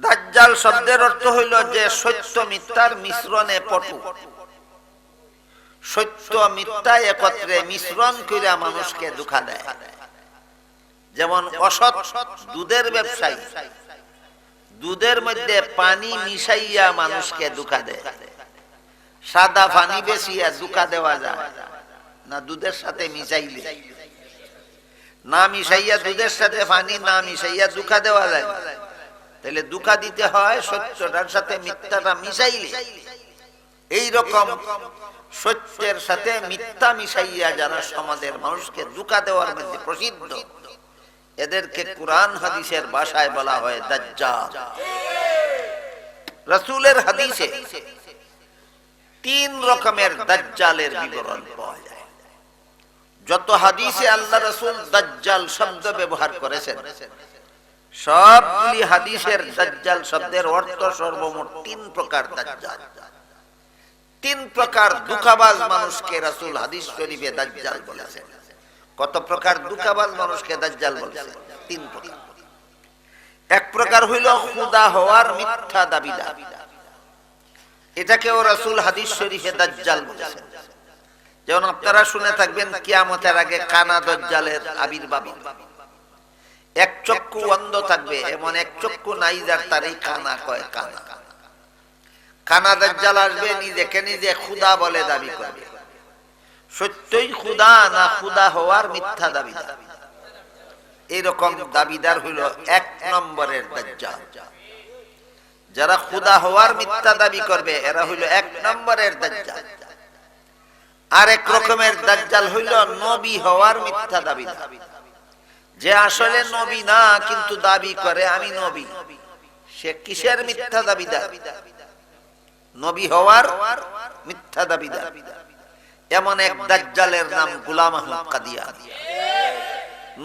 দাজ্জাল শব্দের অর্থ হইল যে সত্য মিথ্যার মিশ্রণে পটু, সত্য মিথ্যা একত্রে মিশ্রণ কইরা মানুষকে ধোঁকা দেয়। যেমন অসৎ দুধের ব্যবসায়ী দুধের মধ্যে পানি মিশাইয়া মানুষকে ধোঁকা দেয়। সাদা পানি বেশিয়া ধোঁকা দেওয়া যায় না দুধের সাথে মিশাইলে? না মিশাইয়া দুধের সাথে পানি না মিশাইয়া ধোঁকা দেওয়া যায়। তাহলে ধোঁকা দিতে হয় সত্যটার সাথে মিথ্যাটা মিশাইলে। এই রকম সত্যের সাথে মিথ্যা মিশাইয়া যারা সমাজের মানুষকে ধোঁকা দেওয়ার মধ্যে প্রসিদ্ধ, এদেরকে কোরআন হাদিসের ভাষায় বলা হয় দাজ্জাল। রাসূলের হাদিসে 3 রকমের দাজ্জালের বিবরণ পাওয়া যায়। যত হাদিসে আল্লাহ রাসূল দাজ্জাল শব্দ ব্যবহার করেছেন, সবগুলি হাদিসের দাজ্জাল শব্দের অর্থ সর্বমোট 3 প্রকার দাজ্জাল। 3 প্রকার ধোঁকাবাজ মানুষকে রাসূল হাদিস শরীফে দাজ্জাল বলেছেন। কত প্রকার ধোঁকাবাজ মানুষকে দাজ্জাল বলেছেন? 3 প্রকার। এক প্রকার হইল খুদা হওয়ার মিথ্যা দাবিদার, এটাকেও রাসূল হাদিস শরীফে দাজ্জাল বলেছেন। যেমন আপনারা শুনে থাকবেন কিয়ামতের আগে কানা দাজ্জালের আবির্ভাব, এক চক্ষু অন্ধ থাকবে, এমন এক চক্ষু নাই যার তারই কানা কয় কানা। কানা দাজ্জাল আসবে, নিজেকে নিজে খুদা বলে দাবি করবে। সত্যই খুদা না খুদা হওয়ার মিথ্যা দাবিদার? এইরকম দাবিদার হইল 1 নম্বরের দাজ্জাল। যারা খুদা হওয়ার মিথ্যা দাবি করবে এরা হইল 1 নম্বরের দাজ্জাল। আরেক রকমের দাজ্জাল হইল নবী হওয়ার মিথ্যা দাবিদার, যে আসলে নবী না কিন্তু দাবি করে আমি নবী। সে কিসের মিথ্যা দাবিদার? নবী হওয়ার মিথ্যা দাবিদার। এমন এক দাজ্জালের নাম গোলাম আহমদ কাদিয়ানী।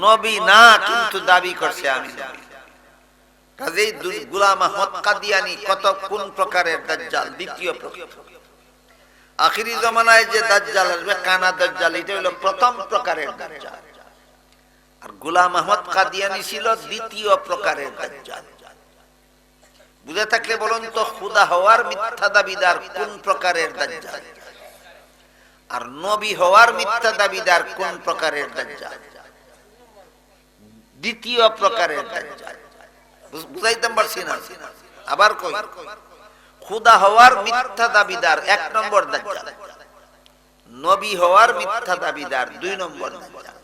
নবী না কিন্তু দাবি করছে আমি নবী। কাজেই গোলাম আহমদ কাদিয়ানী কত কোন প্রকারের দাজ্জাল? দ্বিতীয় প্রকার। আখিরি জামানায় যে দাজ্জাল আসবে কানা দাজ্জাল, এটা হলো প্রথম প্রকারের দাজ্জাল। আর গোলাম আহমদ কাদিয়ানী ছিল দ্বিতীয় প্রকারের দাজ্জাল। বুঝে থাকলে বলুন তো, খুদা হওয়ার মিথ্যা দাবিদার কোন প্রকারের দাজ্জাল? আর নবী হওয়ার মিথ্যা দাবিদার কোন প্রকারের দাজ্জাল? দ্বিতীয় প্রকারের দাজ্জাল। বুঝাইতে পারছি না? আবার কই, খুদা হওয়ার মিথ্যা দাবিদার 1 নম্বর দাজ্জাল, নবী হওয়ার মিথ্যা দাবিদার 2 নম্বর দাজ্জাল।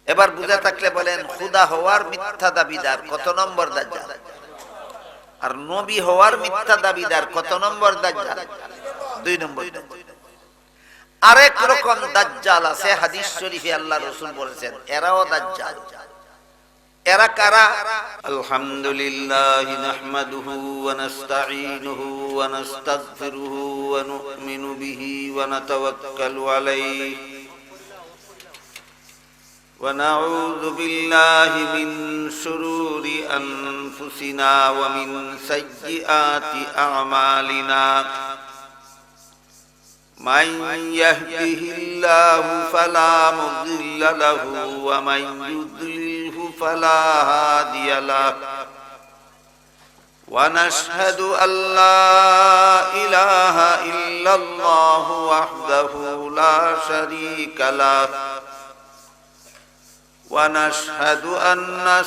এবার বুঝে থাকলে বলেন, খুদা হওয়ার মিথ্যা দাবিদার কত নম্বর দাজ্জাল? আর নবী হওয়ার মিথ্যা দাবিদার কত নম্বর দাজ্জাল? 2 নম্বর দাজ্জাল। আরেক রকম দাজ্জাল আছে, হাদিস শরীফে আল্লাহ রাসূল বলেছেন এরাও দাজ্জাল। এরা কারা? আলহামদুলিল্লাহি নাহমাদুহু ওয়া নাস্তাঈনুহু ওয়া নাস্তাগফিরুহু ওয়া নু'মিনু বিহি ওয়া নাতাওয়াক্কালু আলাইহি ওয়া নাউযু বিল্লাহি মিন শুরুরি আনফুসিনা ওয়া মিন সাইয়্যিআতি আ'মালিনা। من يهده الله فلا مضل له ومن يضلله فلا هادي له ونشهد أن لا إله إلا الله وحده لا شريك له ونشهد أن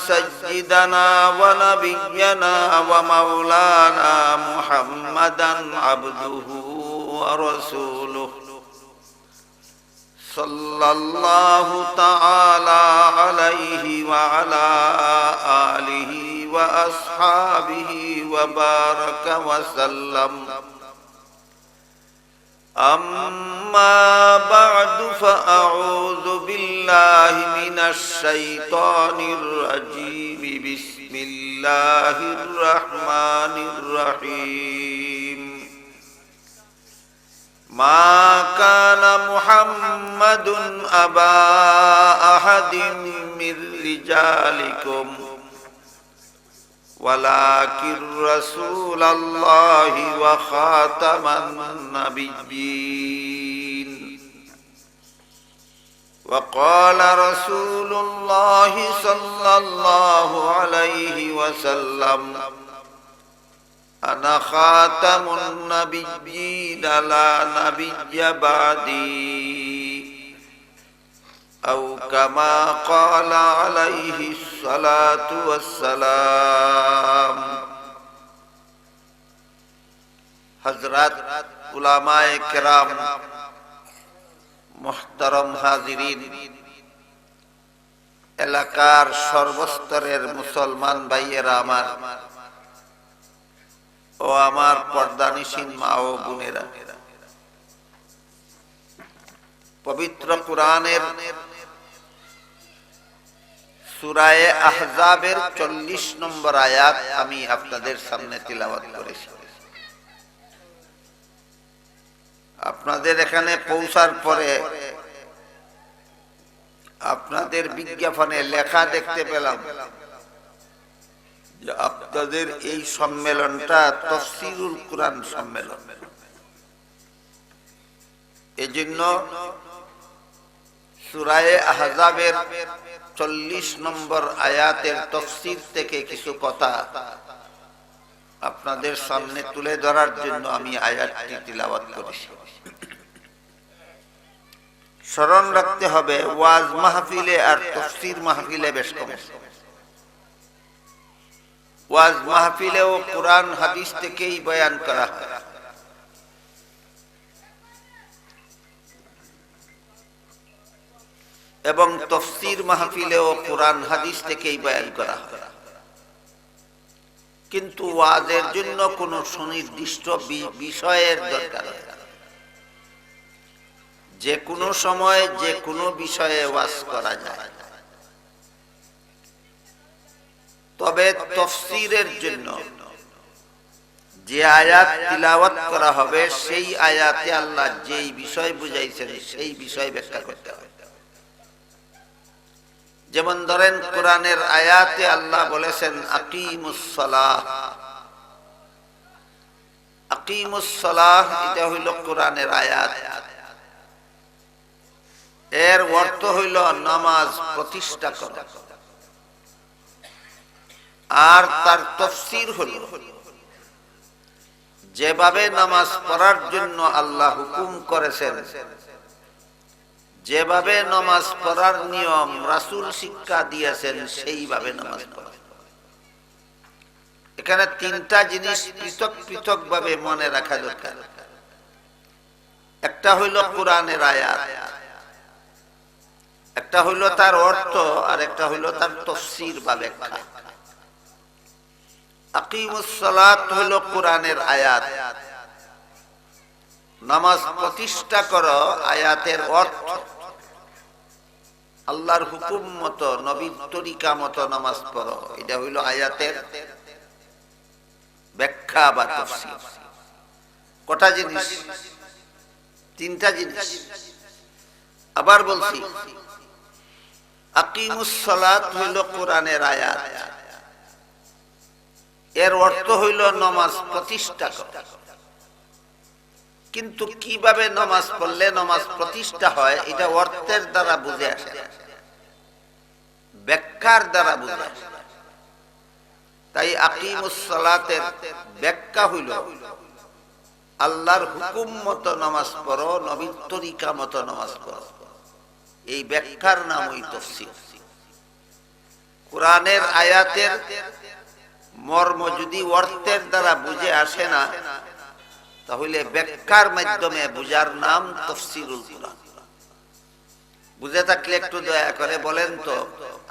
سيدنا ونبينا ومولانا محمدا عبده ورسوله صلى الله تعالى عليه وعلى آله وأصحابه وبارك وسلم. أما بعد فأعوذ بالله من الشيطان الرجيم. بسم الله الرحمن الرحيم. ما كان محمد أبا أحد من رجالكم ولكن رسول الله وخاتم النبيين. وقال رسول الله صلى الله عليه وسلم আনা খাতামুন নাবিয়্যিন লা নাবিয়্যা বাদি আও কামা ক্বালা আলাইহিস সালাতু ওয়াস সালাম। হযরত উলামায়ে কেরাম, মুহতারাম হাজিরিন, এলাকার সর্বস্তরের মুসলমান ভাইয়েরা আমার ও আমার পর্দানিসীন মা ও বোনেরা, পবিত্র কুরআনের সূরা আহজাবের 40 নম্বর আয়াত আমি আপনাদের সামনে তিলাওয়াত করেছি। আপনাদের এখানে পৌঁছার পরে আপনাদের বিজ্ঞাপনে লেখা দেখতে পেলাম যে আপনাদের এই সম্মেলনটা তাফসীরুল কুরআন সম্মেলন। এজন্য সূরা আহজাবের 40 নম্বর আয়াতের তাফসীর থেকে কিছু কথা আপনাদের সামনে তুলে ধরার জন্য আমি আয়াতটি তিলাওয়াত করেছি। স্মরণ রাখতে হবে, ওয়াজ মাহফিলে আর তাফসীর মাহফিলে বেশ কম। ওয়াজ মাহফিলেও কুরআন হাদিস থেকেই বয়ান করা হয়, এবং তাফসীর মাহফিলেও কুরআন হাদিস থেকেই বয়ান করা হয়। কিন্তু ওয়াজের জন্য কোনো সুনির্দিষ্ট বিষয়ের দরকার হয়। যে কোনো সময় যে কোনো বিষয়ে ওয়াজ করা যায়, তবে তাফসীরের জন্য যে আয়াত তিলাওয়াত করা হবে সেই আয়াতে আল্লাহ যেই বিষয় বুঝাইছেন সেই বিষয় ব্যাখ্যা করতে হবে। যেমন ধরেন, কোরআনের আয়াতে আল্লাহ বলেছেন আকিমুস সালাহ। আকিমুস সালাহ এটা হইল কোরআনের আয়াত। এর অর্থ হইল নামাজ প্রতিষ্ঠা করা। আর তার তাফসীর হইল যেভাবে নামাজ পড়ার জন্য আল্লাহ হুকুম করেছেন, যেভাবে নামাজ পড়ার নিয়ম রাসূল শিক্ষা দিয়েছেন, সেইভাবে নামাজ পড়া। এখানে তিনটা জিনিস পৃথক পৃথক ভাবে মনে রাখা দরকার। একটা হইল কোরআনের আয়াত, একটা হইল তার অর্থ, আর একটা হইল তার তাফসীর বা ব্যাখ্যা। আকিমুস সালাত হইল কোরআনের আয়াত, নামাজ প্রতিষ্ঠা করো আয়াতের অর্থ। আল্লাহর হুকুম মতো, নবীর তরিকা মতো নামাজ পড়ো, এটা হইল আয়াতের ব্যাখ্যা বা তাফসীর। কটা জিনিস? তিনটা জিনিস। আবার বলছি, আকিমুস সালাত হইল কোরআনের আয়াত, এর অর্থ হইল নামাজ প্রতিষ্ঠা করা। কিন্তু কিভাবে নামাজ পড়লে নামাজ প্রতিষ্ঠা হয় এটা অর্থের দ্বারা বুঝে আসে, ব্যাখ্যার দ্বারা বুঝে আসে। তাই আকিমুস সালাতের ব্যাখ্যা হইল আল্লাহর হুকুম মতো নামাজ পড়ো, নবীর তরিকা মতো নামাজ পড়ো। এই ব্যাখ্যার নামই তাফসীর। কোরআনের আয়াতের মর্ম যদি অর্থের দ্বারা বুঝে আসে না, তাহলে ব্যাখ্যার মাধ্যমে বুঝার নাম তাফসীরুল কুরআন। বুঝে থাকলে একটু দয়া করে বলেন তো,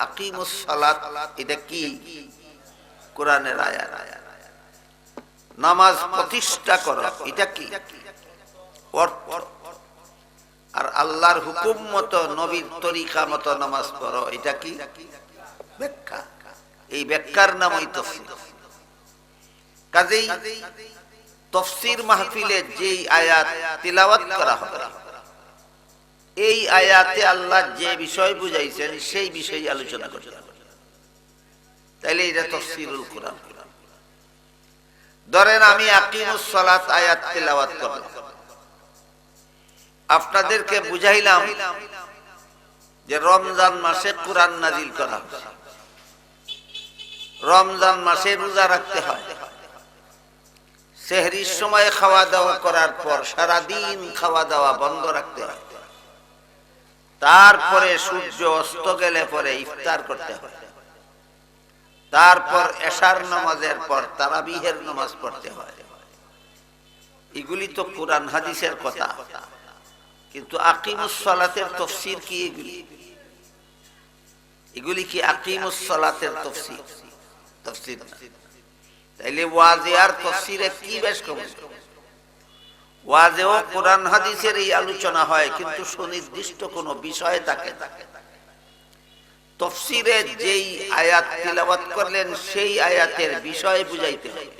আকিমুস সালাত এটা কি? কোরআনের আয়াত। নামাজ প্রতিষ্ঠা করো এটা কি? অর্থ। আর আল্লাহর হুকুম মতো, নবীর তরিকা মতো নামাজ পড়ো এটা কি? ব্যাখ্যা। এই ব্যাখ্যার নামই তাফসীর। কাজেই তাফসীর মাহফিলে যেই আয়াত তিলাওয়াত করা হবে, এই আয়াতে আল্লাহ যে বিষয় বুঝাইছেন সেই বিষয়ে আলোচনা করতে হবে। তাইলে এটা তাফসীরুল কুরআন। ধরেন আমি আকিমুস সালাত আয়াত তিলাওয়াত করলাম, আপনাদেরকে বুঝাইলাম যে রমজান মাসে কোরআন নাজিল করা হয়েছে, রমজান মাসে রোজা রাখতে হয়। সেহরির সময় খাওয়া দাওয়া করার পর সারাদিন খাওয়া দাওয়া বন্ধ রাখতে হয়, তারপরে সূর্য অস্ত গেলে পরে ইফতার করতে হয়, তারপর এশার নামাজের পর তারাবিহের নামাজ পড়তে হয়। এগুলি তো কুরআন হাদিসের কথা, কিন্তু আকিমুস সালাতের তাফসীর কি এগুলি? এগুলি কি আকিমুস সালাতের তাফসীর? তাফসীর না। তাইলে ওয়াজে আর তাফসীরে কি বেশ কম? ওয়াজেও কুরআন হাদিসের এই আলোচনা হয়, কিন্তু সুনির্দিষ্ট কোনো বিষয় থাকে না। তাফসীরে যেই আয়াত তিলাওয়াত করলেন সেই আয়াতের বিষয় বুঝাইতে হয়।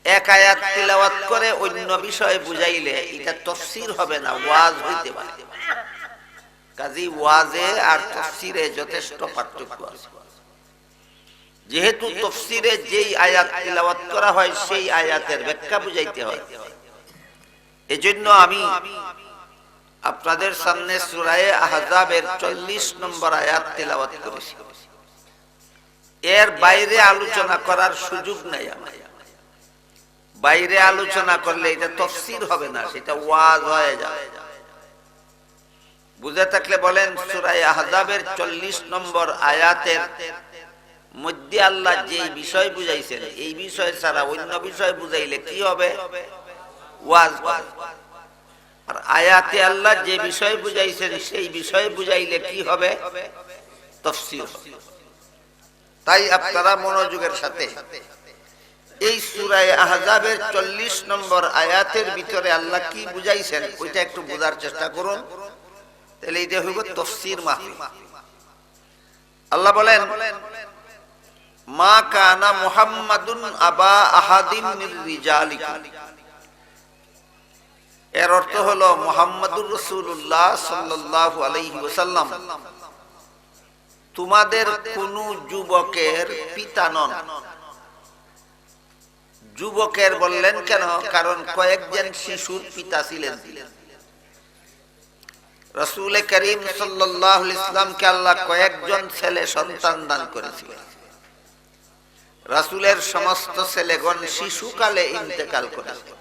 এক আয়াত তিলাওয়াত করে অন্য বিষয় বুঝাইলে এটা তাফসীর হবে না, ওয়াজ হইতে পারে। কাজী ওয়াজে আর তাফসীরে যথেষ্ট পার্থক্য আছে। যেহেতু তাফসীরে যেই আয়াত তিলাওয়াত করা হয় সেই আয়াতের ব্যাখ্যা বুঝাইতে হয়, এজন্য আমি আপনাদের সামনে সূরা আহজাবের 40 নম্বর আয়াত তিলাওয়াত করেছি। এর বাইরে আলোচনা করার সুযোগ নাই আমার। বাইরে আলোচনা করলে এটা তাফসীর হবে না, সেটা ওয়াজ হয়ে যাবে। বুঝে থাকলে বলেন, সূরা আহজাবের 40 নম্বর আয়াতের মধ্যে আল্লাহ যে বিষয় বুঝাইছেন এই বিষয় ছাড়া অন্য বিষয় বুঝাইলে কি হবে? ওয়াজ হবে। আর আয়াতে আল্লাহ যে বিষয় বুঝাইছেন সেই বিষয় বুঝাইলে কি হবে? তাফসীর হবে। তাই আপনারা মনোযোগের সাথে এই সূরা আহজাবের 40 নম্বর আয়াতের ভিতরে আল্লাহ কি বুঝাইছেন ওইটা একটু বোঝার চেষ্টা করুন, তাহলে এটা হইব তাফসীর মাহফিল। আল্লাহ বলেন, মা কানা মুহাম্মাদুন আবা আহাদিন মির রিজালিকুম। এর অর্থ হলো মুহাম্মাদুর রাসূলুল্লাহ সাল্লাল্লাহু আলাইহি ওয়াসাল্লাম তোমাদের কোন যুবকের পিতা নন। যুবকের বললেন কেন? কারণ কয়েকজন শিশুর পিতা ছিলেন। রাসূল করিম সাল্লাল্লাহু আলাইহি ওয়াসাল্লামকে আল্লাহ কয়েকজন ছেলে সন্তান দান করেছিলেন। রাসূলের সমস্ত ছেলেগণ শিশুকালে ইন্তেকাল করেছে।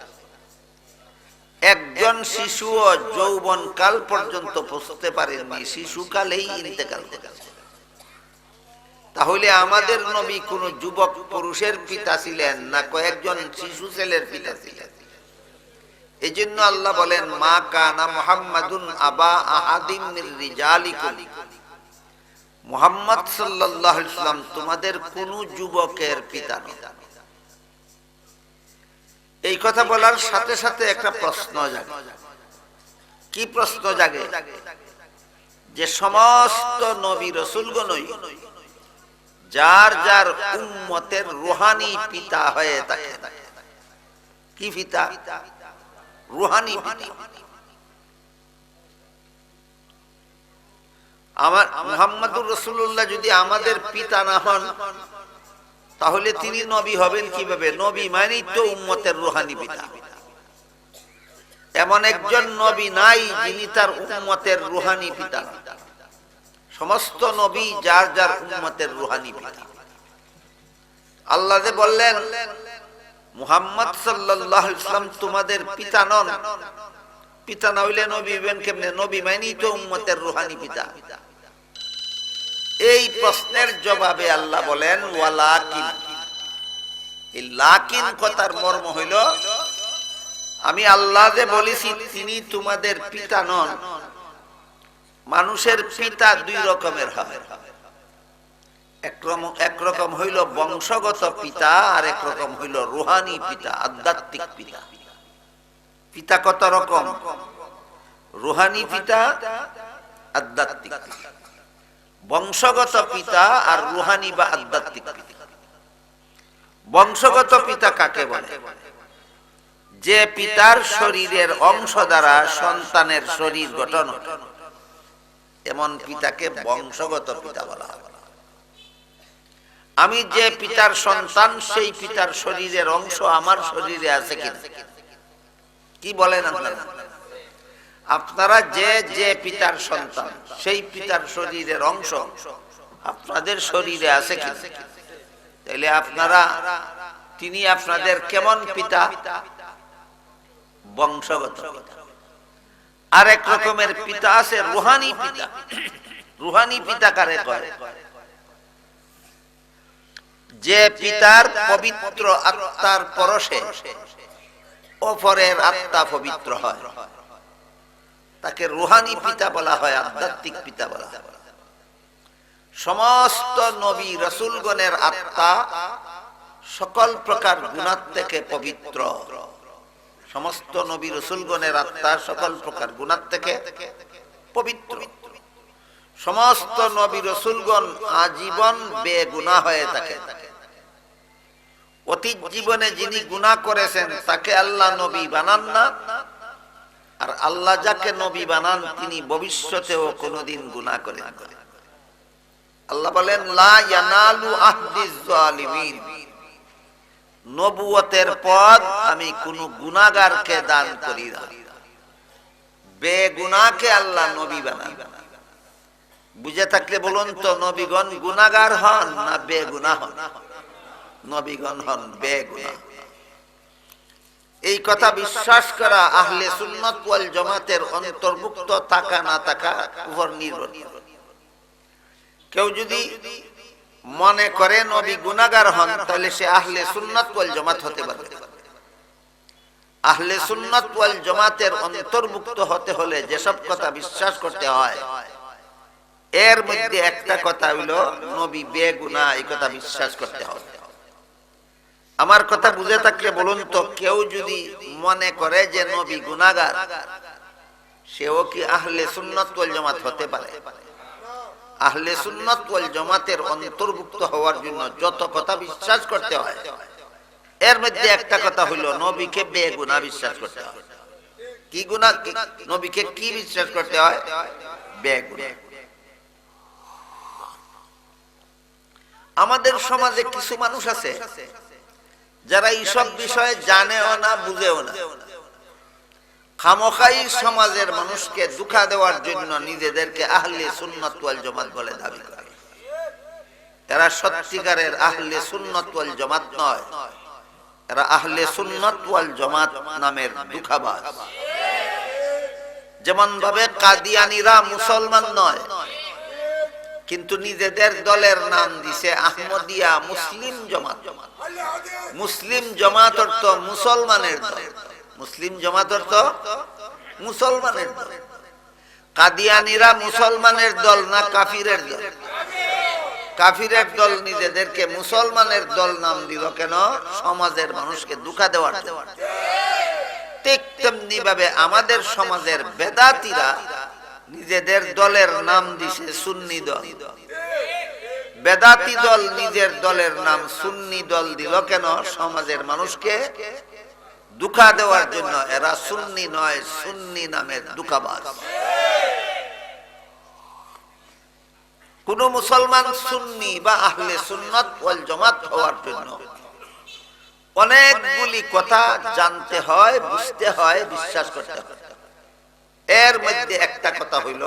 একজন শিশুও যৌবন কাল পর্যন্ত পৌঁছতে পারেননি, শিশুকালেই ইন্তেকাল করেছে। তাহলে আমাদের নবী কোন যুবক পুরুষের পিতা ছিলেন না কয়েকজন শিশু ছেলের পিতা ছিলেন? এজন্য আল্লাহ বলেন, মা কানা মুহাম্মাদুন আবা আহাদিন মির রিজালিকুম। মুহাম্মদ সাল্লাল্লাহু আলাইহি ওয়াসাল্লাম তোমাদের কোন যুবকের পিতা নন। এই কথা বলার সাথে সাথে একটা প্রশ্ন জাগে। কি প্রশ্ন জাগে? যে সমস্ত নবী রাসূলগণই যার যার উম্মতের রূহানি পিতা হয়ে থাকে। কি পিতা? রূহানি পিতা। আমার মুহাম্মদুর রাসূলুল্লাহ যদি আমাদের পিতা না হন তাহলে তিনি নবী হবেন কিভাবে? নবী মানেই তো উম্মতের রূহানি পিতা। এমন একজন নবী নাই যিনি তার উম্মতের রূহানি পিতা। সমস্ত নবী যার যার উম্মতের রূহানি পিতা। আল্লাহ যে বললেন মুহাম্মদ সাল্লাল্লাহু আলাইহি ওয়াসাল্লাম তোমাদের পিতা নন, পিতা না হইলে নবী হবেন কেমনে? নবী মানেই তো উম্মতের রূহানি পিতা। এই প্রশ্নের জবাবে আল্লাহ বলেন, ওয়ালাকিন। এই লাকিন কথার মর্ম হইল, আমি আল্লাহ যে বলেছি তিনি তোমাদের পিতা নন। মানুষের পিতা দুই রকমের হয়, একরকম হইল বংশগত পিতা, আর একরকম হইল রূহানি পিতা, আধ্যাত্মিক পিতা। পিতা কত রকম? রূহানি পিতা, আধ্যাত্মিক পিতা। বংশগত পিতা আর রূহানি বা আধ্যাত্মিক পিতা। বংশগত পিতা কাকে বলে? যে পিতার শরীরের অংশ দ্বারা সন্তানের শরীর গঠন হয়, এমন পিতাকে বংশগত পিতা বলা হয়। আমি যে পিতার সন্তান সেই পিতার শরীরের অংশ আমার শরীরে আছে কিনা? কি বলেন আপনারা? আপনারা যে যে পিতার সন্তান সেই পিতার শরীরের অংশ আপনাদের শরীরে আছে কিনা? তাহলে আপনারা তিনি আপনাদের কেমন পিতা? বংশগত। আরেক রকমের পিতা আছে রুহানি পিতা। রুহানি পিতা কারে কয়? যে পিতার পবিত্র আত্মার পরশে অপরের আত্মা পবিত্র হয়, তাকে রুহানি পিতা বলা হয়, আধ্যাত্মিক পিতা বলা হয়। সমস্ত নবী রাসূলগণের আত্মা সকল প্রকার গুনাহ থেকে পবিত্র। সমস্ত নবী রাসূলগণের আত্মা সকল প্রকার গুনাহ থেকে পবিত্র। সমস্ত নবী রাসূলগণ আজীবন বেগুনাহ হয়ে থাকেন। অতীত জীবনে যিনি গুনাহ করেছেন তাকে আল্লাহ নবী বানান না, আর আল্লাহ যাকে নবী বানান তিনি ভবিষ্যতেও কোনোদিন গুনাহ করেন না। আল্লাহ বলেন লা ইয়ানালু আহদিজ জালিমিন, নবুয়তের পদ আমি কোন গুনাহগারকে দান করি না। বেগুনাহকে আল্লাহ নবী বানান। বুঝে থাকলে বলুন তো, নবীগণ গুনাহগার হন না বেগুনাহ হন? নবীগণ হন বেগুনাহ। এই কথা বিশ্বাস করা আহলে সুন্নাত ওয়াল জামাতের অন্তর্ভুক্ত থাকা না থাকা উপর নির্ভর। কেউ যদি মনে করে নবী গুনাহগার হন, তাহলে সে আহলে সুন্নাত ওয়াল জামাত হতে পারবে। আহলে সুন্নাত ওয়াল জামাতের অন্তর্ভুক্ত হতে হলে যেসব কথা বিশ্বাস করতে হয়, এর মধ্যে একটা কথা হইল নবী বেগুনাহ, এই কথা বিশ্বাস করতে হবে। আমার কথা বুঝে থাকলে বলুন তো, কেউ যদি মনে করে যে নবী গুনাহগার, সেও কি আহলে সুন্নাত ওয়াল জামাত হতে পারে? আহলে সুন্নাত ওয়াল জামাতের অন্তর্ভুক্ত হওয়ার জন্য যত কথা বিশ্বাস করতে হয়, এর মধ্যে একটা কথা হইল নবীকে বেগুনাহ বিশ্বাস করতে হয়। কি গুনাহ? নবীকে কি বিশ্বাস করতে হয়? বেগুনাহ। আমাদের সমাজে কিছু মানুষ আছে যারা এইসব বিষয়ে জানেও না, বুঝেও না, খামখাই সমাজের মানুষকে ধোঁকা দেওয়ার জন্য নিজেদেরকে আহলে সুন্নাত ওয়াল জামাত বলে দাবি করে। এরা সত্যিকারের আহলে সুন্নাত ওয়াল জামাত নয়, এরা আহলে সুন্নাত ওয়াল জামাত নামের ধোঁকাবাজ। যেমন ভাবে কাদিয়ানীরা মুসলমান নয়, কিন্তু নিজেদের দলের নাম দিছে আহমদিয়া মুসলিম জামাত। মুসলিম জামাত অর্থ মুসলমানের দল। মুসলিম জামাত অর্থ মুসলমানের দল। কাদিয়ানীরা মুসলমানের দল না কাফিরের দল? কাফিরের দল নিজেদেরকে মুসলমানের দল নাম দিল কেন? সমাজের মানুষকে ধোঁকা দেওয়ার জন্য। ঠিক তেমনি ভাবে আমাদের সমাজের বেদাতীরা নিজেদের দলের নাম দিছে সুন্নি দল। বেদাতি দল নিজের দলের নাম সুন্নি দল দিল কেন? সমাজের মানুষকে ধোঁকা দেওয়ার জন্য। এরা সুন্নি নয়, সুন্নি নামের ধোঁকাবাজ। কোন মুসলমান সুন্নি বা আহলে সুন্নাত ওয়াল জামাত হওয়ার জন্য অনেকগুলি কথা জানতে হয়, বুঝতে হয়, বিশ্বাস করতে হয়। এর মধ্যে একটা কথা হইল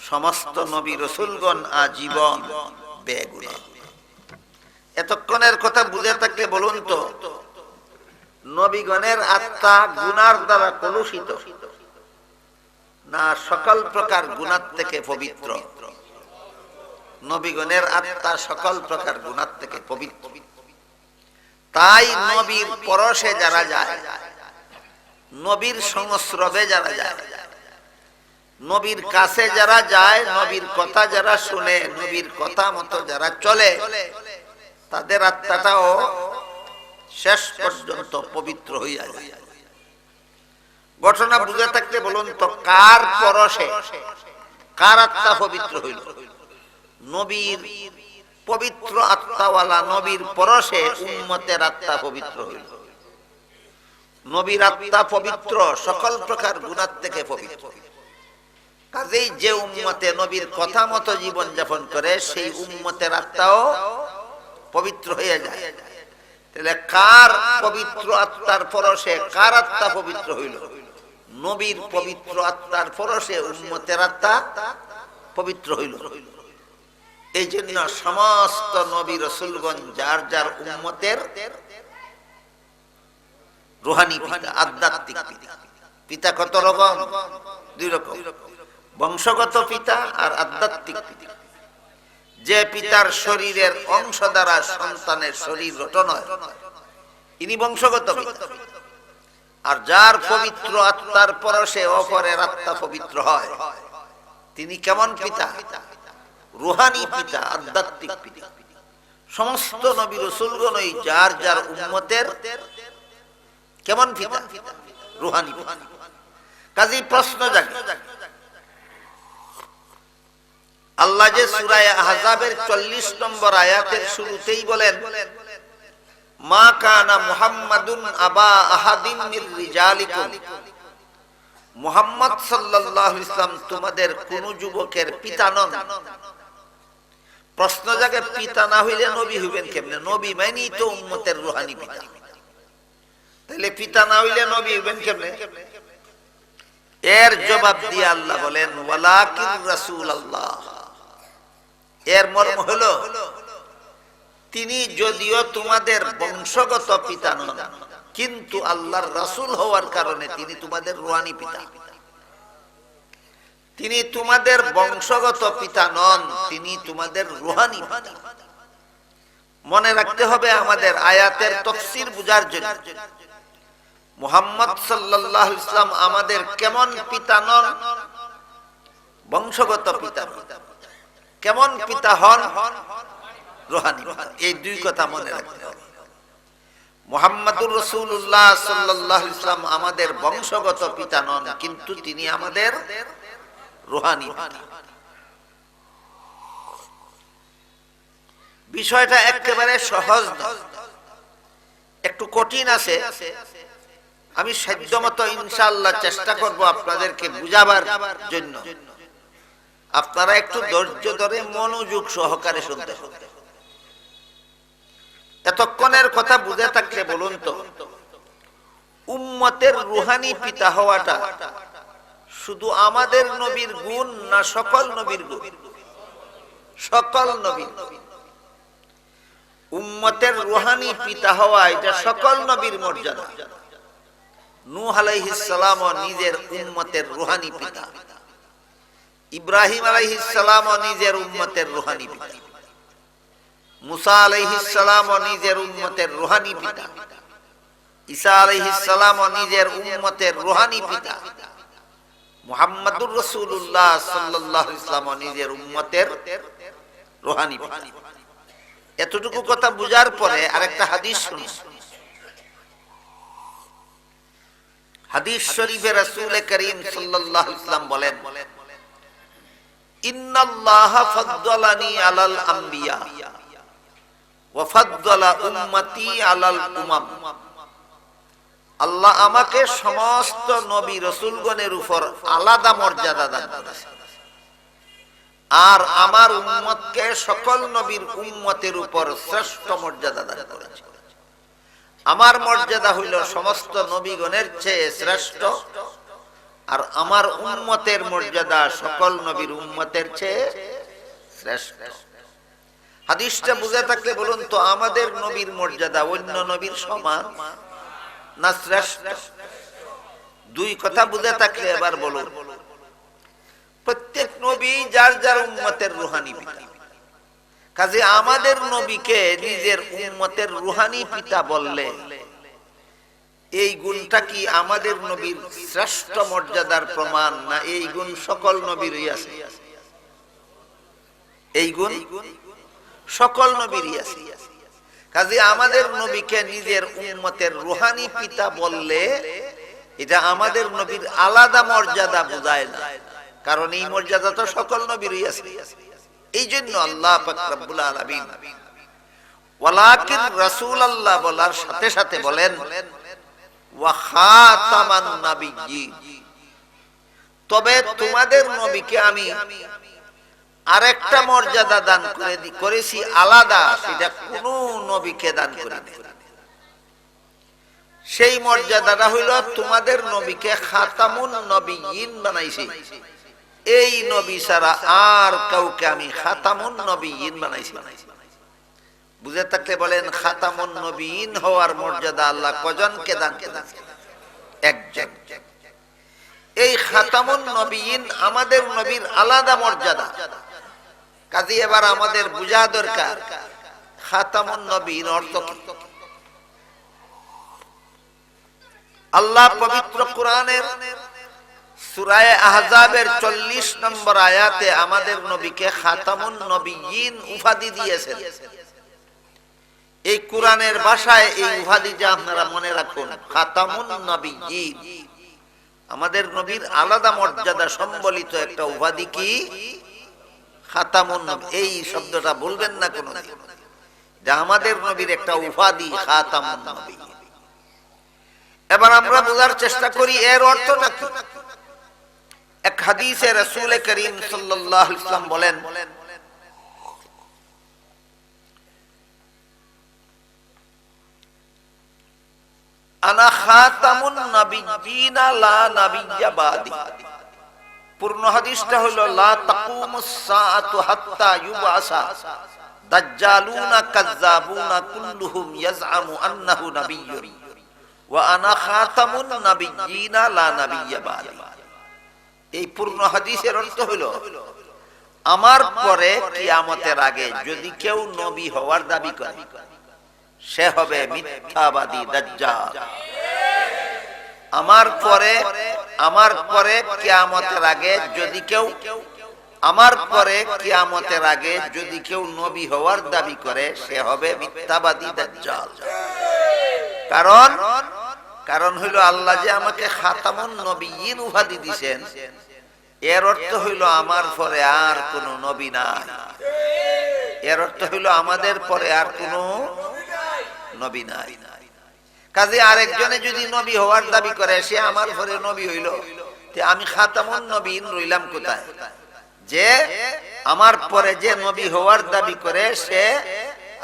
সমস্ত নবী রাসূলগণ আজীবন বেগুনাহ। এতক্ষণের কথা বুঝে থাকলে বলুন তো, নবীগণের আত্মা গুনার দ্বারা কলুষিত না সকল প্রকার গুনাহ থেকে পবিত্র? নবীগণের আত্মা সকল প্রকার গুনাহ থেকে পবিত্র। তাই নবীর পরশে যারা যায়, নবীর সংস্রবে যারা যায়, নবীর কাছে যারা যায়, নবীর কথা যারা শুনে, নবীর কথা মতো যারা চলে, তাদের আত্মাটাও শেষ পর্যন্ত পবিত্র হইয়া যায়। ঘটনা বুঝে থাকতে বলুন তো, কার পরশে কার আত্মা পবিত্র হইল? নবীর পবিত্র আত্মাওয়ালা নবীর পরশে উম্মতের আত্মা পবিত্র হইল। নবীর আত্মা পবিত্র, সকল প্রকার গুনাহ থেকে পবিত্র। কাজেই যে উম্মতে নবীর কথা মতো জীবন যাপন করে, সেই উম্মতের আত্মাও পবিত্র হয়ে যায়। তাহলে কার পবিত্র আত্মার পরশে কার আত্মা পবিত্র হইল? নবীর পবিত্র আত্মার পরশে উম্মতের আত্মা পবিত্র হইল। এই জন্য সমস্ত নবী রাসূলগণ যার যার উম্মতের রুহানি পিতা, আধ্যাত্মিক পিতা। পিতা কত রকম? দুই রকম, বংশগত পিতা আর আধ্যাত্মিক পিতা। যে পিতার শরীরের অংশ দ্বারা সন্তানের শরীর গঠন হয়, ইনি বংশগত পিতা। আর যার পবিত্র আত্মার পরশে অপরের আত্মা পবিত্র হয়, তিনি কেমন পিতা? রুহানি পিতা, আধ্যাত্মিক পিতা। সমস্ত নবী রাসূলগণই যার যার উম্মতের কেমন পিতা? রুহানি পিতা। কাজেই প্রশ্ন জাগে, আল্লাহ যে সূরা আহজাবের 40 নম্বর আয়াতের শুরুতেই বলেন, মা কানা মুহাম্মাদুন আবা আহাদিন মির রিজালিকুম, মুহাম্মদ সাল্লাল্লাহু আলাইহি ওয়াসাল্লাম তোমাদের কোন যুবকের পিতা নন। প্রশ্ন জাগে, পিতা না হইলে নবী হইবেন কেমনে? নবী মানেই তো উম্মতের রুহানি পিতা, তাহলে পিতা না হইলে নবী হইবেন কেমনে? এর জবাব দিয়ে আল্লাহ বলেন, ওয়ালাকিন রাসূলুল্লাহ। এর মর্ম হলো, তিনি যদিও তোমাদের বংশগত পিতা নন, কিন্তু আল্লাহর রাসূল হওয়ার কারণে তিনি তোমাদের রুহানি পিতা। তিনি তোমাদের বংশগত পিতা নন, তিনি তোমাদের রুহানি পিতা। মনে রাখতে হবে আমাদের আয়াতের তাফসীর বুঝার জন্য, মুহাম্মদ সাল্লাল্লাহু আলাইহি ওয়াসাল্লাম আমাদের কেমন পিতা নন? বংশগত পিতা। কেমন পিতা হন? রুহানি পিতা। এই দুই কথা মনে রাখতে হবে। মুহাম্মাদুর রাসূলুল্লাহ সাল্লাল্লাহু আলাইহি ওয়াসাল্লাম আমাদের বংশগত পিতা নন, কিন্তু তিনি আমাদের রুহানি পিতা। বিষয়টা একেবারে সহজ নয়, একটু কঠিন আছে। আমি সাধ্যমতো ইনশাআল্লাহ চেষ্টা করব আপনাদেরকে বুঝাবার জন্য। আপনারা একটু ধৈর্য ধরে মনোযোগ সহকারে শুনতে হবে। এতক্ষণের কথা বুঝে থাকলে বলুন তো, উম্মতের রুহানি পিতা হওয়াটা শুধু আমাদের নবীর গুণ না সকল নবীর গুণ? সকল নবীর। উম্মতের রুহানি পিতা হওয়া এটা সকল নবীর মর্যাদা। নূহ আলাইহিস সালাম নিজের উম্মতের রুহানি পিতা, ইব্রাহিম আলাইহিস সালাম নিজের উম্মতের রুহানি পিতা, মুসা আলাইহিস সালাম নিজের উম্মতের রুহানি পিতা, ঈসা আলাইহিস সালাম নিজের উম্মতের রুহানি পিতা, মুহাম্মাদুর রাসূলুল্লাহ সাল্লাল্লাহু আলাইহি ওয়াসাল্লাম নিজের উম্মতের রুহানি পিতা। এতটুকু কথা বুঝার পরে আরেকটা হাদিস শুনুন। হাদিস শরীফে রাসূল করিম সাল্লাল্লাহু আলাইহি ওয়াসাল্লাম বলেন, ইন্নাল্লাহা ফাদ্দালানি আলাল আমবিয়া ওয়া ফাদ্দালা উম্মতি আলাল উমাম। আল্লাহ আমাকে সমস্ত নবী রাসূলগণের উপর আলাদা মর্যাদা দান করেছেন, আর আমার উম্মতকে সকল নবীর উম্মতের উপর শ্রেষ্ঠ মর্যাদা দান করেছেন। আমার মর্যাদা হইল সমস্ত নবীগণের চেয়ে শ্রেষ্ঠ, আর আমার উম্মতের মর্যাদা সকল নবীর উম্মতের চেয়ে শ্রেষ্ঠ। হাদিসটা বুঝে থাকলে বলুন তো, আমাদের নবীর মর্যাদা অন্য নবীর সমান না শ্রেষ্ঠ? দুই কথা বুঝে থাকলে এবার বলুন, প্রত্যেক নবী যার যার উম্মতের রুহানি পিতা। কাজে আমাদের নবীকে নিজের উম্মতের রুহানি পিতা বললে এই গুণটা কি আমাদের নবীর শ্রেষ্ঠ মর্যাদার প্রমাণ, না এই গুণ সকল নবীরই আছে? এই গুণ সকল নবীরই আছে। কাজে আমাদের নবীকে নিজের উম্মতের রুহানি পিতা বললে এটা আমাদের নবীর আলাদা মর্যাদা বোঝায় না, কারণ এই মর্যাদা তো সকল নবীরই আছে। এই জন্য আল্লাহ পাক রব্বুল আলামিন ওয়ালাকিন রাসূলুল্লাহ বলার সাথে সাথে বলেন ওয়া খাতামান নাবিয়্যিন, তবে তোমাদের নবীকে আমি আরেকটা মর্যাদা দান করেছি আলাদা, সেটা কোন নবীকে দান করিনি। সেই মর্যাদাটা হইল তোমাদের নবীকে খাতামুন নবিয়্যিন বানাইছি। এই নবী ছাড়া আর কাউকে আমি খাতামুন নবিয়্যিন বানাইছি। বুঝে থাকলে বলেন, খাতামুন নবীন হওয়ার মর্যাদা আল্লাহ কজনকে দান করেছেন? একজন। এই খাতামুন নবীন আমাদের নবীর আলাদা মর্যাদা। কাজে এবার আমাদের বুঝা দরকার খাতামুন নবীন অর্থ কি। আল্লাহ পবিত্র কোরআনের সূরা আহজাবের 40 নম্বর আয়াতে আমাদের নবীকে খাতামুন নবিয়্যিন উপাধি দিয়েছেন। এই কোরআনের ভাষায় এই উপাধি যা আপনারা মনে রাখুন, খাতামুন নবিয়্যিন আমাদের নবীর আলাদা মর্যাদা সম্বলিত একটা উপাধি। কি খাতামুন নবী, এই শব্দটা বলবেন না কোনোদিন, যা আমাদের নবীর একটা উপাধি খাতামুন নবী। এবার আমরা বোঝার চেষ্টা করি এর অর্থটা কি। এক হাদিসে রাসূল করিম সাল্লাল্লাহু আলাইহি ওয়াসাল্লাম বলেন, আনা খাতামুন নাবিয়্যিনা লা নাবিয়্যা বাদি। পূর্ণ হাদিসটা হলো, লা তাকুমুস সাআতু হাত্তা ইউবাসা দাজ্জালুনা কাযযাবুনা কুল্লুহুম ইয়াজআমু আন্নাহু নাবিয়্যুন ওয়া আনা খাতামুন নাবিয়্যিনা লা নাবিয়্যা বাদি। এই পূর্ণ হাদিসের অর্থ হলো, আমার পরে কিয়ামতের আগে যদি কেউ নবী হওয়ার দাবি করে সে হবে মিথ্যাবাদী দাজ্জাল। আমার পরে কিয়ামতের আগে যদি কেউ নবী হওয়ার দাবি করে সে হবে মিথ্যাবাদী দাজ্জাল। কারণ হইল আল্লাহ যে আমাকে খাতামুন নবিয়্যিন উপাধি দিয়েছেন, এর অর্থ হইল আমার পরে আর কোন নবী নাই। এর অর্থ হইল আমাদের পরে আর কোন নবী নাই। কাজে আরেকজনে যদি নবী হওয়ার দাবি করে সে আমার পরে নবী হইল, আমি খাতামুন নবীন রইলাম কোথায়? যে আমার পরে যে নবী হওয়ার দাবি করে সে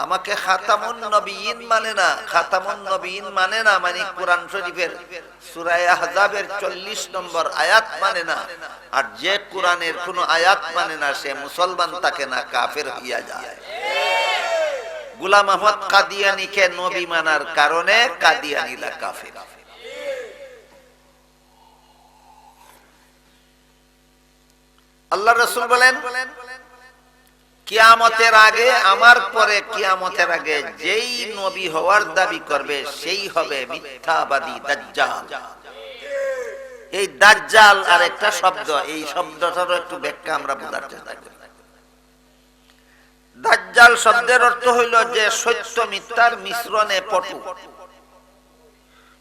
আমাকে খাতামুন নবিয়্যিন মানে না। খাতামুন নবিয়্যিন মানে না মানে কোরআন শরীফের সূরা আহজাবের 40 নম্বর আয়াত মানে না। আর যে কোরআনের কোন আয়াত মানে না সে মুসলমান থাকে না, কাফের হইয়া যায়। গোলাম আহমদ কাদিয়ানীকে নবী মানার কারণে কাদিয়ানীরা কাফের। আল্লাহ রাসূল বলেন, কিয়ামতের আগে আমার পরে কিয়ামতের আগে যেই নবী হওয়ার দাবি করবে সেই হবে মিথ্যাবাদী দাজ্জাল। এই দাজ্জাল আর একটা শব্দ, এই শব্দটারও একটু ব্যাখ্যা আমরা বোঝার চেষ্টা করি। দাজ্জাল শব্দের অর্থ হইল যে সত্য মিথ্যার মিশ্রণে পটু,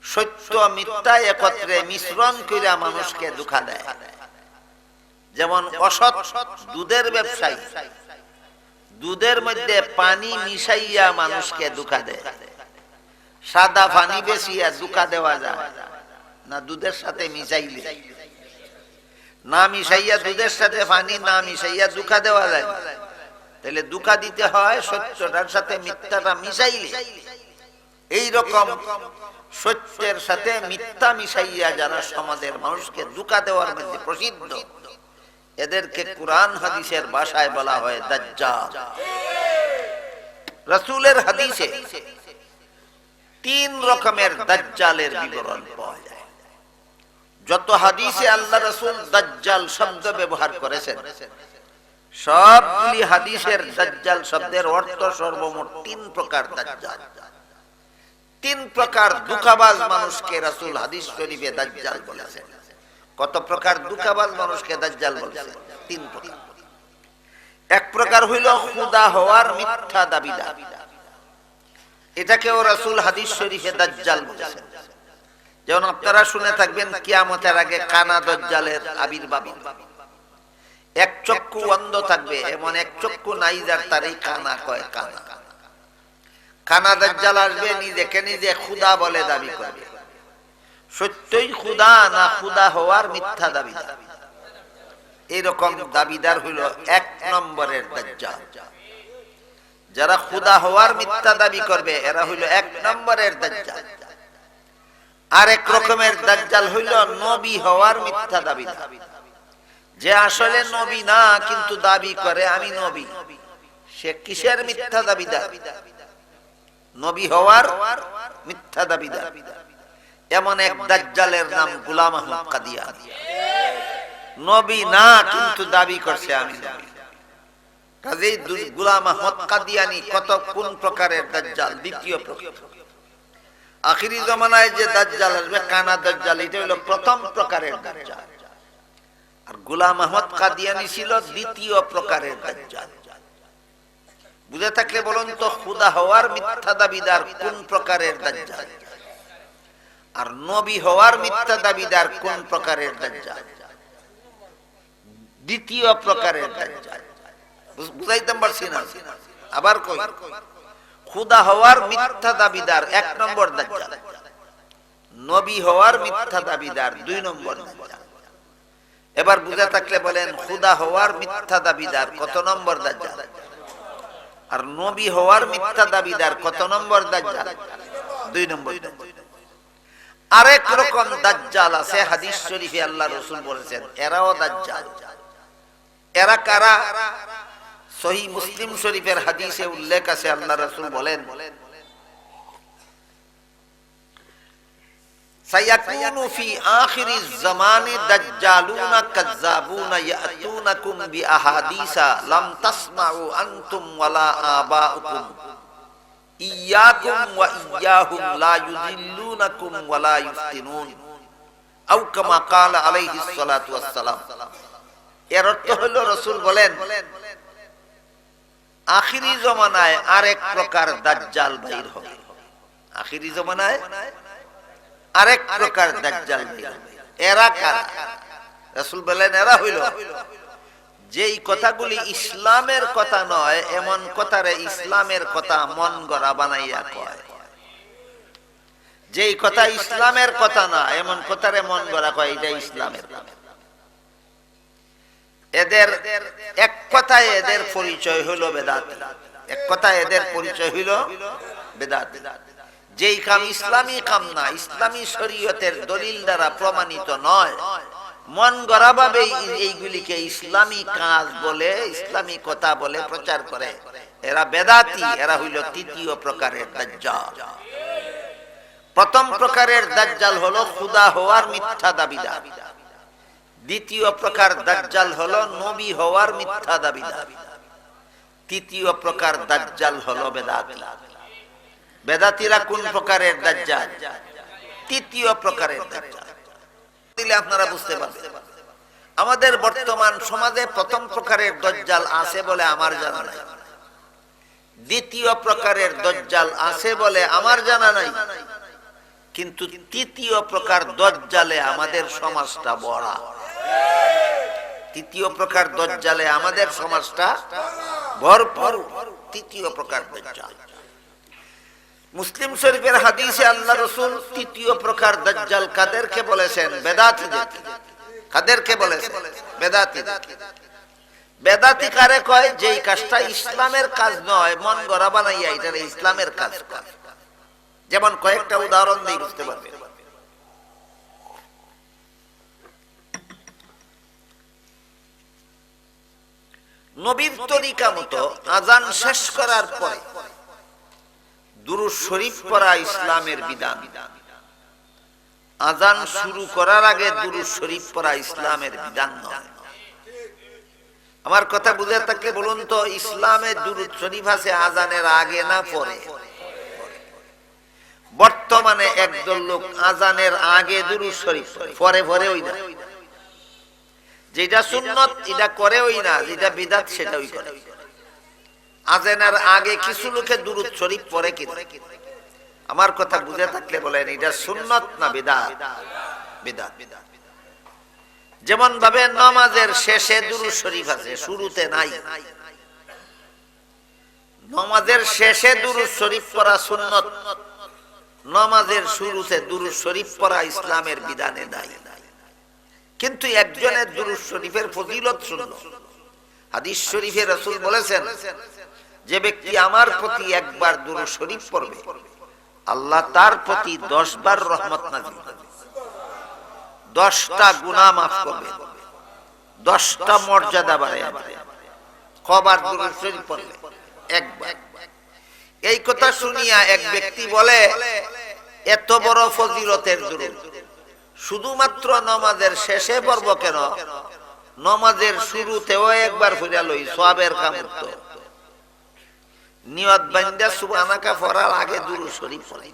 সত্য মিথ্যা একত্রে মিশ্রণ কইরা মানুষকে ধোঁকা দেয়। যেমন অসৎ দুধের ব্যবসায়ী দুধের মধ্যে পানি মিশাইয়া মানুষকে ধোঁকা দেয়। সাদা পানি বেশিয়া ধোঁকা দেওয়া যায় না দুধের সাথে মিশাইলে? না মিশাইয়া দুধের সাথে পানি না মিশাইয়া ধোঁকা দেওয়া যায়। তাহলে ধোঁকা দিতে হয় সত্যটার সাথে মিথ্যাটা মিশাইলে। এই রকম সত্যের সাথে মিথ্যা মিশাইয়া যারা সমাজের মানুষকে ধোঁকা দেওয়ার মধ্যে প্রসিদ্ধ, এদেরকে কোরআন হাদিসের ভাষায় বলা হয় দাজ্জাল। রাসূলের হাদিসে 3 রকমের দাজ্জালের বিবরণ পাওয়া যায়। যত হাদিসে আল্লাহ রাসূল দাজ্জাল শব্দ ব্যবহার করেছেন সবগুলি হাদিসের দাজ্জাল শব্দের অর্থ সর্বমোট 3 প্রকার দাজ্জাল। 3 প্রকার ধোঁকাবাজ মানুষকে রাসূল হাদিস শরীফে দাজ্জাল বলেছেন। কত প্রকার ধোঁকাবাজ মানুষকে দাজ্জাল বলেছেন? 3 প্রকার। এক প্রকার হইল খোদা হওয়ার মিথ্যা দাবিদার, এটাকেও রাসূল হাদিস শরীফে দাজ্জাল বলেছেন। যেমন আপনারা শুনে থাকবেন কিয়ামতের আগে কানা দাজ্জালের আবির্ভাব। এক চক্ষু অন্ধ থাকবে, এমন এক চক্ষু নাই যার তারই কানা কয় কানা। কানা দাজ্জাল আসবে, নিজেকে নিজে খোদা বলে দাবি করবে। সত্যই খোদা না খোদা হওয়ার মিথ্যা দাবিদার। এরকম দাবিদার হইল 1 নম্বরের দাজ্জাল। যারা খোদা হওয়ার মিথ্যা দাবি করবে এরা হইল 1 নম্বরের দাজ্জাল। আরেক রকমের দাজ্জাল হইল নবী হওয়ার মিথ্যা দাবিদার, যে আসলে নবী না কিন্তু দাবি করে আমি নবী। সে কিসের মিথ্যা দাবিদার? নবী হওয়ার মিথ্যা দাবিদার। এমন এক দাজ্জালের নাম গোলাম আহমদ কাদিয়ানী। নবী না, কিন্তু দাবি করছে আমি নবী। কাজেই গোলাম আহমদ কাদিয়ানী কত কোন প্রকারের দাজ্জাল? দ্বিতীয় প্রকার। আখিরি জমানায় যে দাজ্জাল আসবে, কানা দাজ্জাল, এটা হলো প্রথম প্রকারের দাজ্জাল। আর গোলাম আহমদ কাদিয়ানী ছিল দ্বিতীয় প্রকারের দাজ্জাল। বুঝে থাকলে বলুন তো, খুদা হওয়ার মিথ্যা দাবিদার কোন প্রকারের দাজ্জাল? আর নবী হওয়ার মিথ্যা দাবিদার কোন প্রকারের দাজ্জাল? দ্বিতীয় প্রকারের দাজ্জাল। বুঝাইতে পারছি না? আবার কই, খুদা হওয়ার মিথ্যা দাবিদার 1 নম্বর দাজ্জাল, নবী হওয়ার মিথ্যা দাবিদার 2 নম্বর দাজ্জাল। এবার বুঝে থাকলে বলেন, খুদা হওয়ার মিথ্যা দাবিদার কত নম্বর দাজ্জাল? আর নবী হওয়ার মিথ্যা দাবিদার কত নম্বর দাজ্জাল? 2 নম্বর দাজ্জাল। আরেক রকম দাজ্জাল আছে, হাদিস শরীফে আল্লাহ রাসূল বলেছেন এরাও দাজ্জাল। এরা কারা? সহিহ মুসলিম শরীফের হাদিসে উল্লেখ আছে, আল্লাহ রাসূল বলেন, সায়াকুনু ফি আখিরিজ জামানে দাজ্জালুনা কাজ্জাবুনা ইয়াতুনাকুম বিআহাদিসা লাম তাসমাউ আনতুম ওয়ালা আবাউকুম ইয়াকুম ওয়া ইয়াহুম লা ইউযিল্লুনাকুম ওয়ালা ইফতিনুন, আও কামা ক্বালা আলাইহিস সালাতু ওয়াস সালাম। এর অর্থ হলো, রাসূল বলেন, আখিরি জমানায় আরেক প্রকার দাজ্জাল বের হবে। আখিরি জমানায় আরেক প্রকার দাজ্জাল বের হবে। এরা কারা? রাসূল বলেন, এরা হইল যেই কথাগুলি ইসলামের কথা নয়, এমন কথারে ইসলামের কথা মন গড়া বানাইয়া কয়। যেই কথা ইসলামের কথা না, এমন কথারে মন গড়া কয়, এটা ইসলামের কথা। এদের এক কথায় এদের পরিচয় হলো বেদাত। এক কথায় এদের পরিচয় হইল বেদাত। যেই কাম ইসলামী কাম না, ইসলামী শরীয়তের দলিল দ্বারা প্রমাণিত নয়, মন গড়া ভাবে এইগুলিকে ইসলামী কাজ বলে, ইসলামী কথা বলে প্রচার করে, এরা বেদাতি। এরা হইল তৃতীয় প্রকারের দাজ্জাল। প্রথম প্রকারের দাজ্জাল হলো খুদা হওয়ার মিথ্যা দাবিদার। দ্বিতীয় প্রকার দাজ্জাল হলো নবী হওয়ার মিথ্যা দাবিদার। তৃতীয় প্রকার দাজ্জাল হলো বেদাতি। বেদাতিরা কোন প্রকারের দাজ্জাল? তৃতীয় প্রকারের দাজ্জাল। দিলে আপনারা বুঝতে পারবেন। আমাদের বর্তমান সমাজে প্রথম প্রকারের দাজ্জাল আছে বলে আমার জানা নাই। দ্বিতীয় প্রকারের দাজ্জাল আছে বলে আমার জানা নাই। কিন্তু তৃতীয় প্রকার দাজ্জালে আমাদের সমাজটা ভরা। তৃতীয় প্রকার দাজ্জালে আমাদের সমাজটা ভরপুর। তৃতীয় প্রকার দাজ্জাল। মুসলিম শরীফের হাদিসে আল্লাহ রাসূল তৃতীয় প্রকার দাজ্জাল কাদেরকে বলেছেন? বেদাতীদের। কাদেরকে বলেছেন? বেদাতীদের। বেদাতি কারে কয়? যেই কাজটা ইসলামের কাজ নয়, মন গড়া বানাইয়া এটা ইসলামের কাজ করে। যেমন কয়েকটা উদাহরণ দিয়ে বুঝতে পারবেন। নবীর তরিকা মতো আজান শেষ করার পরে দুরূদ শরীফ পড়া ইসলামের বিধান। আজান শুরু করার আগে দুরূদ শরীফ পড়া ইসলামের বিধান নয়। আমার কথা বুঝে থাকলে বলুন তো, ইসলামে দুরূদ শরীফ আছে আজানের আগে না পরে? বর্তমানে একদল লোক আজানের আগে দুরূদ শরীফ পরে পরে ওই না। যেটা সুন্নত এটা করে ওই না, যেটা বিদআত সেটা ওই করে। আজানের আগে কিছু লোকে দুরূদ শরীফ পড়ে কি? আমার কথা বুঝে থাকলে বলেন, এটা সুন্নত না বিদআত? বিদআত। যেমন ভাবে নামাজের শেষে দুরূদ শরীফ আছে, শুরুতে নাই। নামাজের শেষে দুরূদ শরীফ পড়া সুন্নত, নামাজের শুরুতে দুরূদ শরীফ পড়া ইসলামের বিধানে নাই। কিন্তু একজনের দুরূদ শরীফের ফজিলত শুনল। হাদিস শরীফে রাসূল বলেছেন, যে ব্যক্তি আমার প্রতি একবার দুরূদ শরীফ পড়বে, আল্লাহ তার প্রতি 10 বার রহমত নাযিল করবে, 10টা গুনাহ মাফ করবে, 10টা মর্যাদা বাড়ায় দেবে। কবার দুরূদ শরীফ পড়লে? একবার। এই কথা শুনিয়া এক ব্যক্তি বলে, এত বড় ফজিলতের দুরূদ শুধুমাত্র নামাজের শেষে পড়ব কেন? নামাজের শুরুতেও একবার পড়া লই, সওয়াবের কাম তো। নিয়ত বান্দা সুবহানাকা পড়ার আগে দুরূদ শরীফ পড়াই।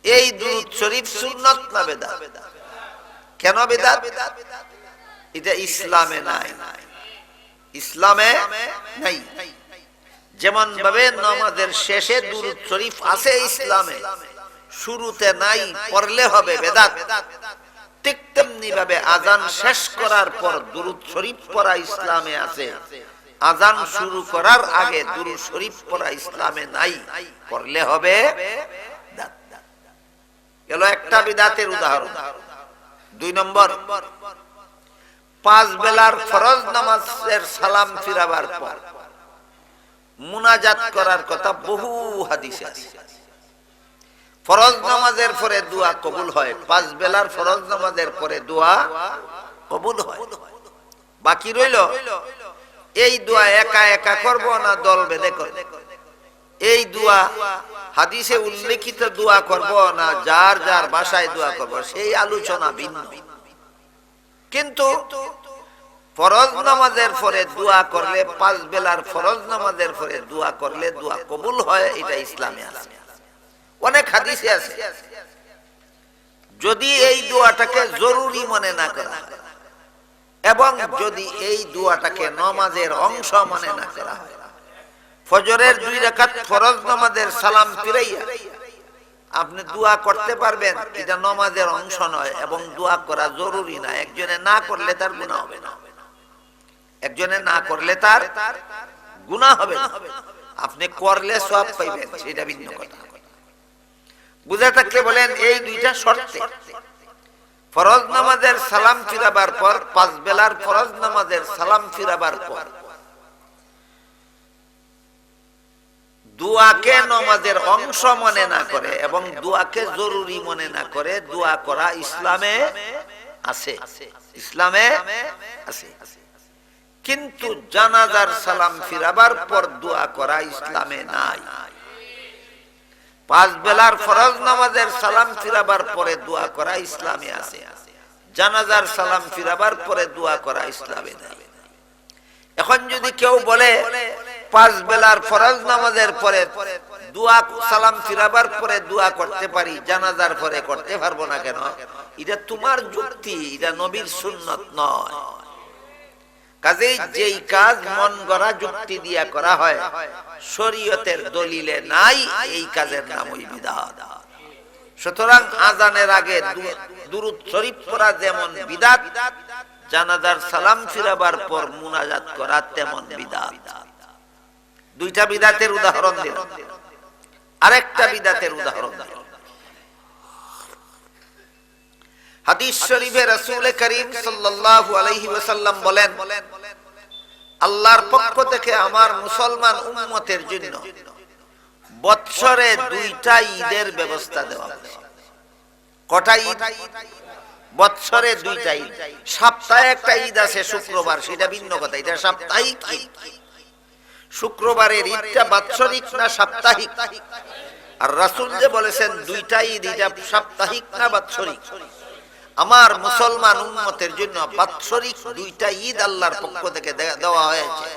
এই দুরূদ শরীফ সুন্নাত না বেদাত? কেন বেদাত? এটা ইসলামে নাই, ইসলামে নাই। যেমন ভাবে নামাজের শেষে দুরূদ শরীফ আছে ইসলামে, শুরুতে নাই, পড়লে হবে বেদাত। ঠিক তেমনি ভাবে আজান শেষ করার পর দুরূদ শরীফ পড়া ইসলামে আছে, আজান শুরু করার আগে দুরূদ শরীফ পড়া ইসলামে নাই, পড়লে হবে বেদাত। গেল একটা বিদাতের উদাহরণ। 2 নম্বর, 5 বেলার ফরজ নামাজের সালাম ফিরাবার পর মুনাজাত করার কথা বহু হাদিসে আছে। ফরজ নামাজের পরে দোয়া কবুল হয়, 5 বেলার ফরজ নামাজের পরে দোয়া কবুল হয়। বাকি রইল এই দোয়া একা একা করব না দল বেঁধে করব, এই দোয়া হাদিসে উল্লেখিত দোয়া করব না যার যার ভাষায় দোয়া করব, সেই আলোচনা ভিন্ন। কিন্তু ফরজ নামাজের পরে দোয়া করলে, 5 বেলার ফরজ নামাজের পরে দোয়া করলে দোয়া কবুল হয়, এটা ইসলামে আছে, অনেক হাদিসে আছে। যদি এই দোয়াটাকে জরুরি মনে না করা হয় এবং যদি এই দোয়াটাকে নামাজের অংশ মনে না করা হয়, ফজরের 2 রাকাত ফরজ নামাজের সালাম ফিরাইয়া আপনি দোয়া করতে পারবেন, এটা নামাজের অংশ নয় এবং দোয়া করা জরুরি না। একজনে না করলে তার গুনাহ হবে না, একজনে না করলে তার গুনাহ হবে না, আপনি করলে সওয়াব পাইবেন, সেটা ভিন্ন কথা। বুঝা থাকলে বলেন এই দুইটা শর্তে, ফরজ নামাজের সালাম ফিরাবার পর, 5 বেলার ফরজ নামাজের সালাম ফিরাবার পর দোয়াকে নামাজের অংশ মনে না করে এবং দোয়াকে জরুরি মনে না করে দোয়া করা ইসলামে আছে, ইসলামে আছে। কিন্তু জানাজার সালাম ফিরাবার পর দোয়া করা ইসলামে নাই। 5 বেলার ফরজ নামাজের সালাম ফিরাবার পরে দোয়া করা ইসলামে আছে, জানাজার সালাম ফিরাবার পরে দোয়া করা ইসলামে নাই। এখন যদি কেউ বলে 5 বেলার ফরজ নামাজের পরে দোয়া সালাম ফিরাবার পরে দোয়া করতে পারি, জানাজার পরে করতে পারবো না কেন? এটা তোমার যুক্তি, এটা নবীর সুন্নাত নয়। কাজেই যেই কাজ মন গড়া যুক্তি দিয়া করা হয়, শরীয়তের দলিলে নাই, এই কাজের নামই বিদআত। সুতরাং আজানের আগে দুরূদ শরীফ পড়া যেমন বিদআত, জানাজার সালাম ফিরাবার পর মুনাজাত করা তেমন বিদআত। দুইটা বিদআতের উদাহরণ দিলাম, আরেকটা বিদআতের উদাহরণ দিলাম। হাদিস শরীফে রাসূল করিম সাল্লাল্লাহু আলাইহি ওয়াসাল্লাম বলেন, আল্লাহর পক্ষ থেকে আমার মুসলমান উম্মতের জন্য বৎসরে 2টা ঈদের ব্যবস্থা দেওয়া হয়েছে। কটা ঈদ? বৎসরে 2টা ঈদ। সপ্তাহে একটা ঈদ আছে শুক্রবার, সেটা ভিন্ন কথা, এটা সাপ্তাহিক ঈদ। শুক্রবারের ঈদটা বাৎসরিক না সাপ্তাহিক? আর রাসূল যে বলেছেন 2টা ঈদ, এটা সাপ্তাহিক না বাৎসরিক? আমার মুসলমান উম্মতের জন্য বাৎসরিক 2টা ঈদ আল্লাহর পক্ষ থেকে দেওয়া হয়েছে।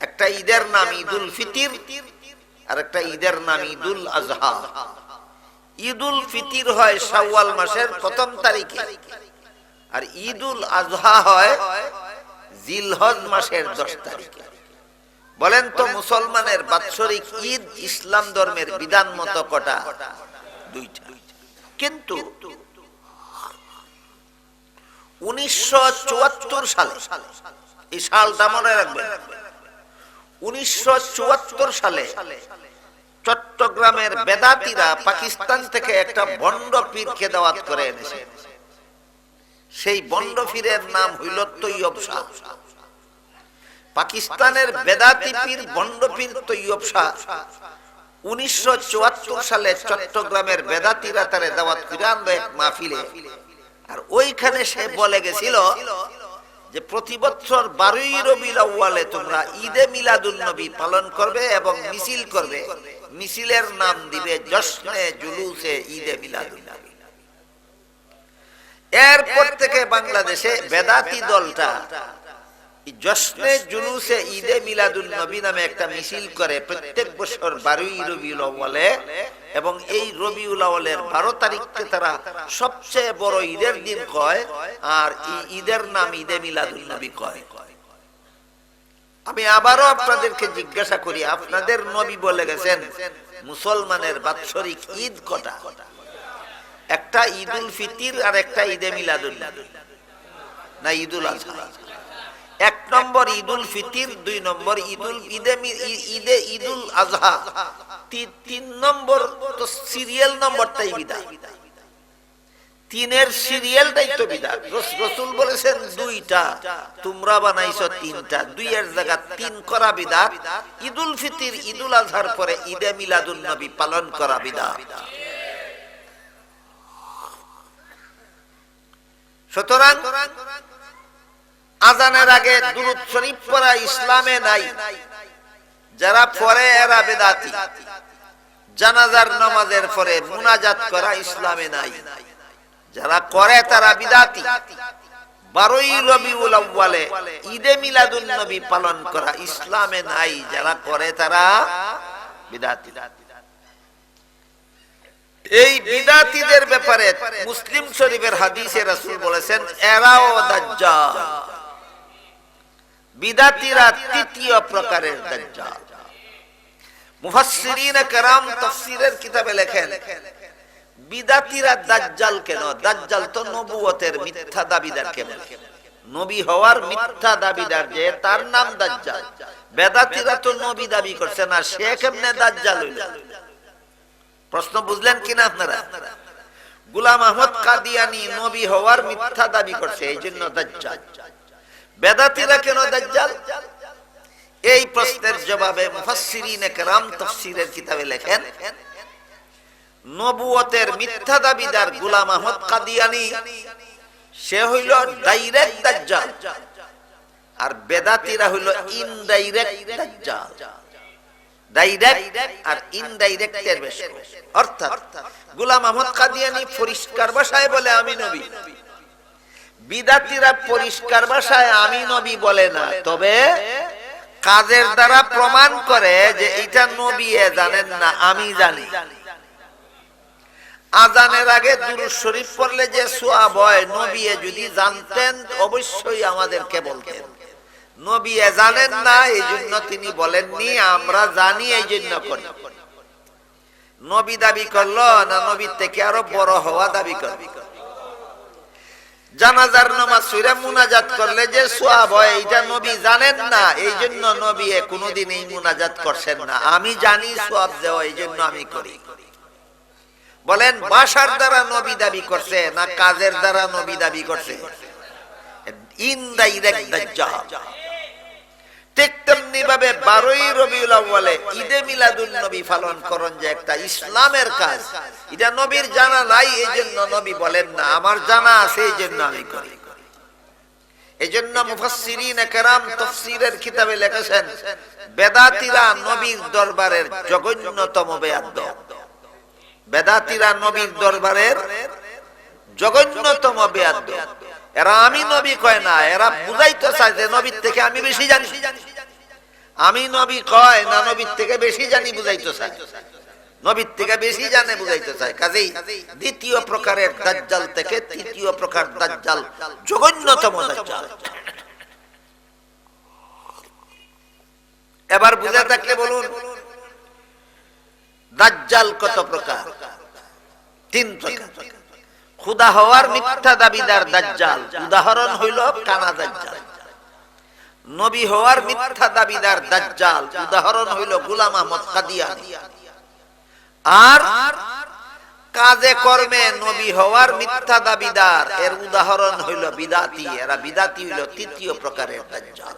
একটা ঈদের নাম ঈদুল ফিতর আর একটা ঈদের নাম ঈদুল আজহা। ঈদুল ফিতর হয় শাওয়াল মাসের 1ম তারিখে আর ঈদুল আজহা হয় জিলহজ মাসের 10 তারিখে। বলেন তো মুসলমানের বাৎসরিক ঈদ ইসলাম ধর্মের বিধান মতো কটা? 2টা। কিন্তু 1974 সালে, এই সালটা মনে রাখবেন, 1974 সালে চট্টগ্রামের বেদাতীরা পাকিস্তান থেকে একটা ভণ্ড পীরকে দাওয়াত করে এনেছে। সেই ভণ্ড পীরের নাম হইল তৈয়ব শাহ। পাকিস্তানের বেদাতি পীর ভণ্ড পীর তৈয়ব শাহ 1974 সালে চট্টগ্রামের বেদাতীরা তারে দাওয়াত করে আনলো এক মাহফিলে। আর ওইখানে সে বলে গেছিল যে প্রতি বছর 12ই রবিউল আউয়ালে তোমরা ঈদে মিলাদুন নবী পালন করবে এবং মিছিল করবে, মিছিলের নাম দিবে জশ্নে জুলুসে ঈদে মিলাদুন নবী। এরপর থেকে বাংলাদেশে বেদাতি দলটা জশ্নে জুলুসে ঈদে মিলাদুন নবী নামে একটা মিছিল করে প্রত্যেক বছর 12ই রবিউল আউয়ালে, এবং এই রবিউল আউয়ালের 12 তারিখকে তারা সবচেয়ে বড় ঈদের দিন কয়, আর এই ঈদের নাম ঈদে মিলাদুন নবী কয়। আমি আবারও আপনাদেরকে জিজ্ঞাসা করি, আপনাদের নবী বলে গেছেন মুসলমানের বাৎসরিক ঈদ কটা? একটা ঈদুল ফিতর আর একটা ঈদে মিলাদুন নবী, না ঈদুল আজহা? 1 নম্বর ঈদুল ফিতর, 2 নম্বর ঈদুল আজহা, 3 নম্বর তো সিরিয়াল নম্বরটাই বিদাত। 3 সিরিয়ালটাই তো বিদাত। রাসূল বলেছেন 2টা, তোমরা বানাইছো 3টা, 2 এর জায়গা 3 করা বিদাত। ঈদুল ফিতর ঈদুল আজহার পরে ঈদে মিলাদুন নবী পালন করা বিদাত। সুতরাং আজানের আগে দুরূদ শরীফ পড়া ইসলামে নাই, যারা পড়ে এরা বেদাতি। জানাজার নামাজের পরে মুনাজাত করা ইসলামে নাই, যারা করে তারা বিদাতি। 12ই রবিউল আউয়ালে ঈদে মিলাদুন নবী পালন করা ইসলামে নাই, যারা করে তারা বিদাতি। এই বিদাতিদের ব্যাপারে মুসলিম শরীফের হাদিসে রাসূল বলেছেন এরাও দাজ্জাল। বিদাতিরা 3য় প্রকারের দাজ্জাল। মুফাসসিরিনে কেরাম তাফসীরের কিতাবে লেখেন বিদাতিরা দাজ্জাল কেন? দাজ্জাল তো নবুয়তের মিথ্যা দাবিদারকে বলে, নবী হওয়ার মিথ্যা দাবিদার যে তার নাম দাজ্জাল। বেদাতিরা তো নবী দাবি করছে না, সে কেমনে দাজ্জাল হইল? প্রশ্ন বুঝলেন কিনা আপনারা? গোলাম আহমদ কাদিয়ানী নবী হওয়ার মিথ্যা দাবি করছে, এই জন্য দাজ্জাল। বেদাতিরা কেন দাজ্জাল? এই প্রশ্নের জবাবে মুফাসসিরিনে কেরাম তাফসীরের কিতাবে লেখেন নবুয়তের মিথ্যা দাবিদার গোলাম আহমদ কাদিয়ানী সে হইল ডাইরেক্ট দাজ্জাল, আর বেদাতিরা হইল ইনডাইরেক্ট দাজ্জাল। ডাইরেক্ট আর ইনডাইরেক্টের বেশি। অর্থাৎ গোলাম আহমদ কাদিয়ানী পরিষ্কার ভাষায় বলে আমি নবী, বিদাতিরা পরিষ্কার ভাষায় আমি নবী বলে না, তবে কাজের দ্বারা প্রমাণ করে যে এটা নবী জানেন না, আমি জানি। আজানের আগে দুরূদ শরীফ পড়লে যে সওয়াব হয়, নবী যদি জানতেন অবশ্যই আমাদেরকে বলতেন। নবী জানেন না, এই জন্য তিনি বলেননি, আমরা জানি এই জন্য করি। নবী দাবি করলো না নবীর থেকে আরো বড় হওয়া দাবি করবে। জানাজার নামাজ পড়ে মুনাজাত করলে যে সওয়াব হয়, এটা নবী জানেন না, এই জন্য নবী কোনোদিন এই মুনাজাত করছেন না। আমি জানি সওয়াব দেওয়া, এই জন্য আমি করি। বলেন ভাষার দ্বারা নবী দাবি করছে না কাজের দ্বারা নবী দাবি করছে? ইনডাইরেক্ট দাজ্জাল। ঠিক তেমনি ভাবে 12ই রবিউল আউয়ালে ঈদে মিলাদুন নবী পালন করন যে একটা ইসলামের কাজ, এটা নবীর জানা নাই, এই জন্য নবী বলেন না, আমার জানা আছে এই জন্য আমি করি। এই জন্য মুফাসসিরিনে কেরাম তাফসীরের কিতাবে লিখেছেন বেদাতিরা নবীর দরবারের জঘন্যতম বেয়াদব। বেদাতিরা নবীর দরবারের জঘন্যতম বেয়াদব। এরা আমি নবী কয় না, এরা বুঝাইতে চায় যে নবীর থেকে আমি বেশি জানি। আমি নবী কয় না, নবীর থেকে বেশি জানি বুঝাইতে চায়, নবীর থেকে বেশি জানে বুঝাইতে চায়। কাজেই 2য় প্রকারের দাজ্জাল থেকে 3য় প্রকার দাজ্জাল জঘন্যতম দাজ্জাল। এবার বুঝে থাকলে বলুন দাজ্জাল কত প্রকার? 3 প্রকার। খুদা হওয়ার মিথ্যা দাবিদার দাজ্জাল, উদাহরণ হইল কানা দাজ্জাল। নবী হওয়ার মিথ্যা দাবিদার দাজ্জাল, উদাহরণ হইল গোলাম আহমদ কাদিয়ানী। আর কাজে কর্মে নবী হওয়ার মিথ্যা দাবিদার, এর উদাহরণ হইল বিদাতি। এরা বিদাতি হইল 3য় প্রকারের দাজ্জাল।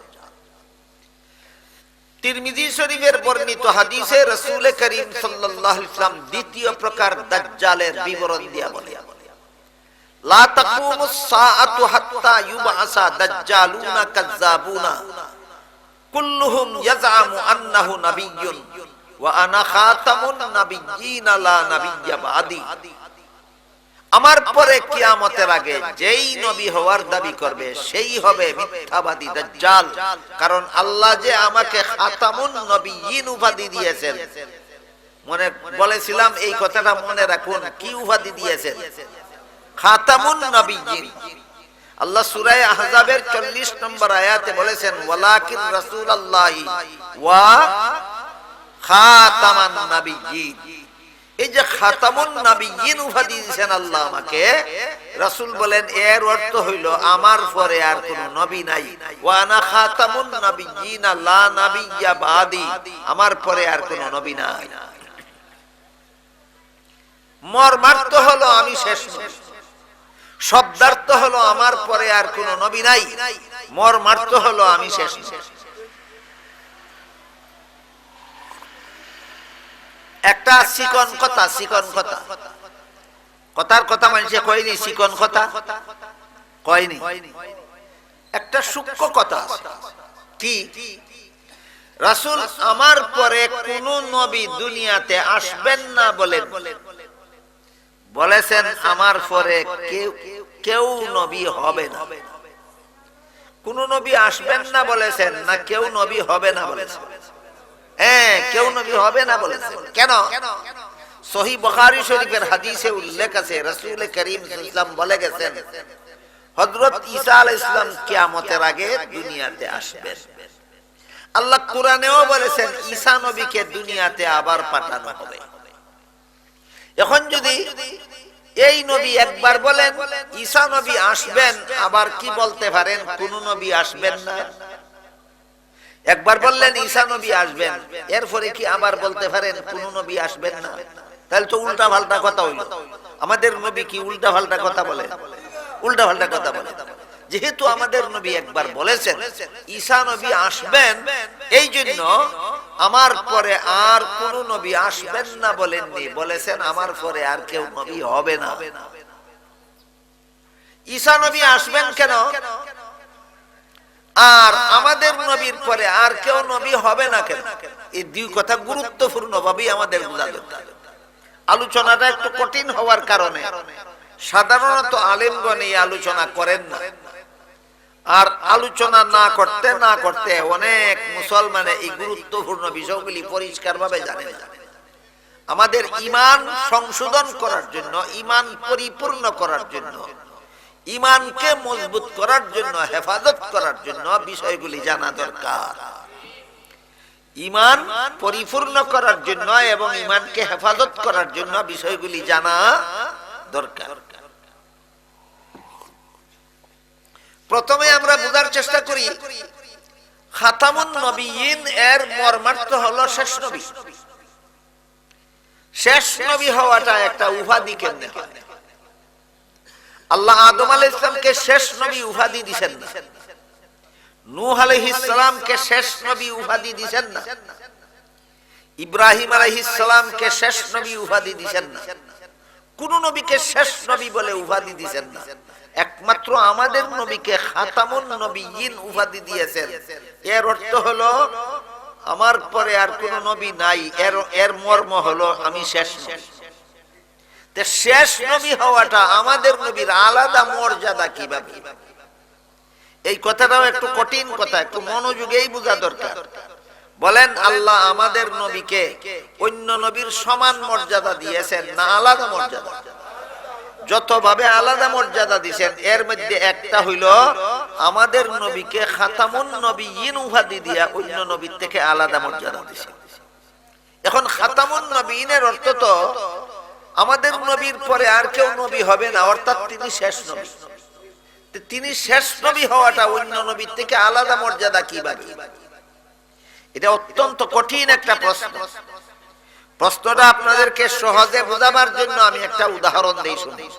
তিরমিজি শরীফের বর্ণিত হাদিসে রাসূল করিম সাল্লাল্লাহু আলাইহি ওয়াসাল্লাম 2য় প্রকার দাজ্জালের বিবরণ দিয়া বলে লা তাকুমুস সাআতু হাত্তা ইউবআসা দাজ্জালুনা কাজ্জাবুনা কুল্লুহুম ইয়াজআমু আন্নাহু নাবিয়্যুন ওয়া আনা খাতামুন নাবিয়্যিনা লা নাবিয়্যা বাদি। আমার পরে কিয়ামতের আগে যেই নবী হওয়ার দাবি করবে সেই হবে মিথ্যাবাদী দাজ্জাল। কারণ আল্লাহ যে আমাকে খাতামুন নবিয়্যিন উপাধি দিয়েছেন, মনে বলেছিলাম এই কথাটা মনে রাখুন, কি উপাধি দিয়েছেন? খাতামুন নবিয়্যিন। আল্লাহ সূরা আহজাবের 40 নম্বর আয়াতে বলেছেন ওয়ালাকিন রাসূলুল্লাহি ওয়া খাতামান নাবিয়্যিন। এই যে খাতামুন নাবিয়্যিন উপাধি দিয়েছেন আল্লাহ আমাকে, রাসূল বলেন এর অর্থ হইল আমার পরে আর কোনো নবী নাই। ওয়া আনা খাতামুন নাবিয়্যিন লা নাবিয়্যা বাদি, আমার পরে আর কোনো নবী নাই। মর্মার্থ হলো আমি শেষ নবী, শব্দার্থ হলো আমার পরে আর কোনো নবী নাই, মর্মার্থ হলো আমি শেষ নবী। একটা চিকন কথা, চিকন কথা, কথার কথা মানুষে কয়নি, চিকন কথা কয়নি, একটা সূক্ষ্ম কথা আছে। কি? রাসূল আমার পরে কোন নবী দুনিয়াতে আসবেন না বলেন, বলেছেন আমার পরে কেউ নবী হবে না। কোন নবী আসবেন না বলেছেন না কেউ নবী হবে না বলেছেন? হ্যাঁ, কেউ নবী হবে না বলেছেন। কেন? সহিহ বুখারী শরীফের হাদিসে উল্লেখ আছে রাসূল করিম সাল্লাল্লাহু আলাইহি ওয়াসাল্লাম বলে গেছেন হযরত ঈসা আলাইহিস সালাম কিয়ামতের আগে দুনিয়াতে আসবেন। আল্লাহ কোরআনেও বলেছেন ঈসা নবীকে দুনিয়াতে আবার পাঠানো হবে। এখন যদি এই নবী একবার বলেন ঈসা নবী আসবেন, আবার কি বলতে পারেন কোন নবী আসবেন না? একবার বললেন ঈসা নবী আসবেন, এরপরে কি আবার বলতে পারেন কোন নবী আসবেন না? তাহলে তো উল্টা পাল্টা কথা হইল। আমাদের নবী কি উল্টা পাল্টা কথা বলে? উল্টা পাল্টা কথা বলে। যেহেতু আমাদের নবী একবার বলেছেন ঈসা নবী আসবেন, এই জন্য আমার পরে আর কোন নবী আসবেন না বলেননি, বলেছেন আমার পরে আর কেউ নবী হবে না। ঈসা নবী আসবেন কেন? আর আমাদের নবীর পরে আর কেউ নবী হবে না কেন? এই দুই কথা গুরুত্বপূর্ণ ভাবে আমাদের বোঝা দরকার। আলোচনাটা একটু কঠিন হওয়ার কারণে সাধারণত আলেমগণ এই আলোচনা করেন না। আর আলোচনা না করতে না করতে অনেক মুসলমানে এই গুরুত্বপূর্ণ বিষয়গুলি পরিষ্কার ভাবে জানে না। আমাদের ঈমান সংশোধন করার জন্য, ঈমান পরিপূর্ণ করার জন্য, ঈমানকে মজবুত করার জন্য, হেফাজত করার জন্য বিষয়গুলি জানা দরকার। ঈমান পরিপূর্ণ করার জন্য এবং ঈমানকে হেফাজত করার জন্য বিষয়গুলি জানা দরকার। প্রথমে আমরা বোঝার চেষ্টা করি খাতামুন নবিয়্যিন এর মর্মার্থ হলো শেষ নবী। শেষ নবী হওয়াটা একটা উপাধি কেমনে হয়? আল্লাহ আদম আলাইহিস সালামকে শেষ নবী উপাধি দিবেন না, নূহ আলাইহিস সালামকে শেষ নবী উপাধি দিবেন না, ইব্রাহিম আলাইহিস সালামকে শেষ নবী উপাধি দিবেন না, কোন নবীকে শেষ নবী বলে উপাধি দিবেন না। একমাত্র আমাদের নবীকে খাতামুন নবিয়্যিন উপাধি দিয়েছেন। এর অর্থ হলো আমার পরে আর কোন নবী নাই, এর মর্ম হলো আমি শেষ নবী। তে শেষ নবী হওয়াটা আমাদের নবীর আলাদা মর্যাদা কিভাবে? এই কথাটাও একটু কঠিন কথা, একটু মনোযোগেই বোঝা দরকার। বলেন আল্লাহ আমাদের নবীকে অন্য নবীর সমান মর্যাদা দিয়েছেন না আলাদা মর্যাদা? যতভাবে আলাদা মর্যাদা দিয়েছেন এর মধ্যে একটা হইল আমাদের নবীকে খাতামুন নবিয়্যিন উপাধি দিয়া অন্য নবীর থেকে আলাদা মর্যাদা দিয়েছেন। এখন খাতামুন নবিয়্যিনের অর্থ তো আমাদের নবীর পরে আর কেউ নবী হবে না, অর্থাৎ তিনি শেষ নবী। তিনি শেষ নবী হওয়াটা অন্য নবীর থেকে আলাদা মর্যাদা কিভাবে? এটা অত্যন্ত কঠিন একটা প্রশ্ন। প্রশ্নটা আপনাদেরকে সহজে বোঝাবার জন্য আমি একটা উদাহরণ দেই শুনুন।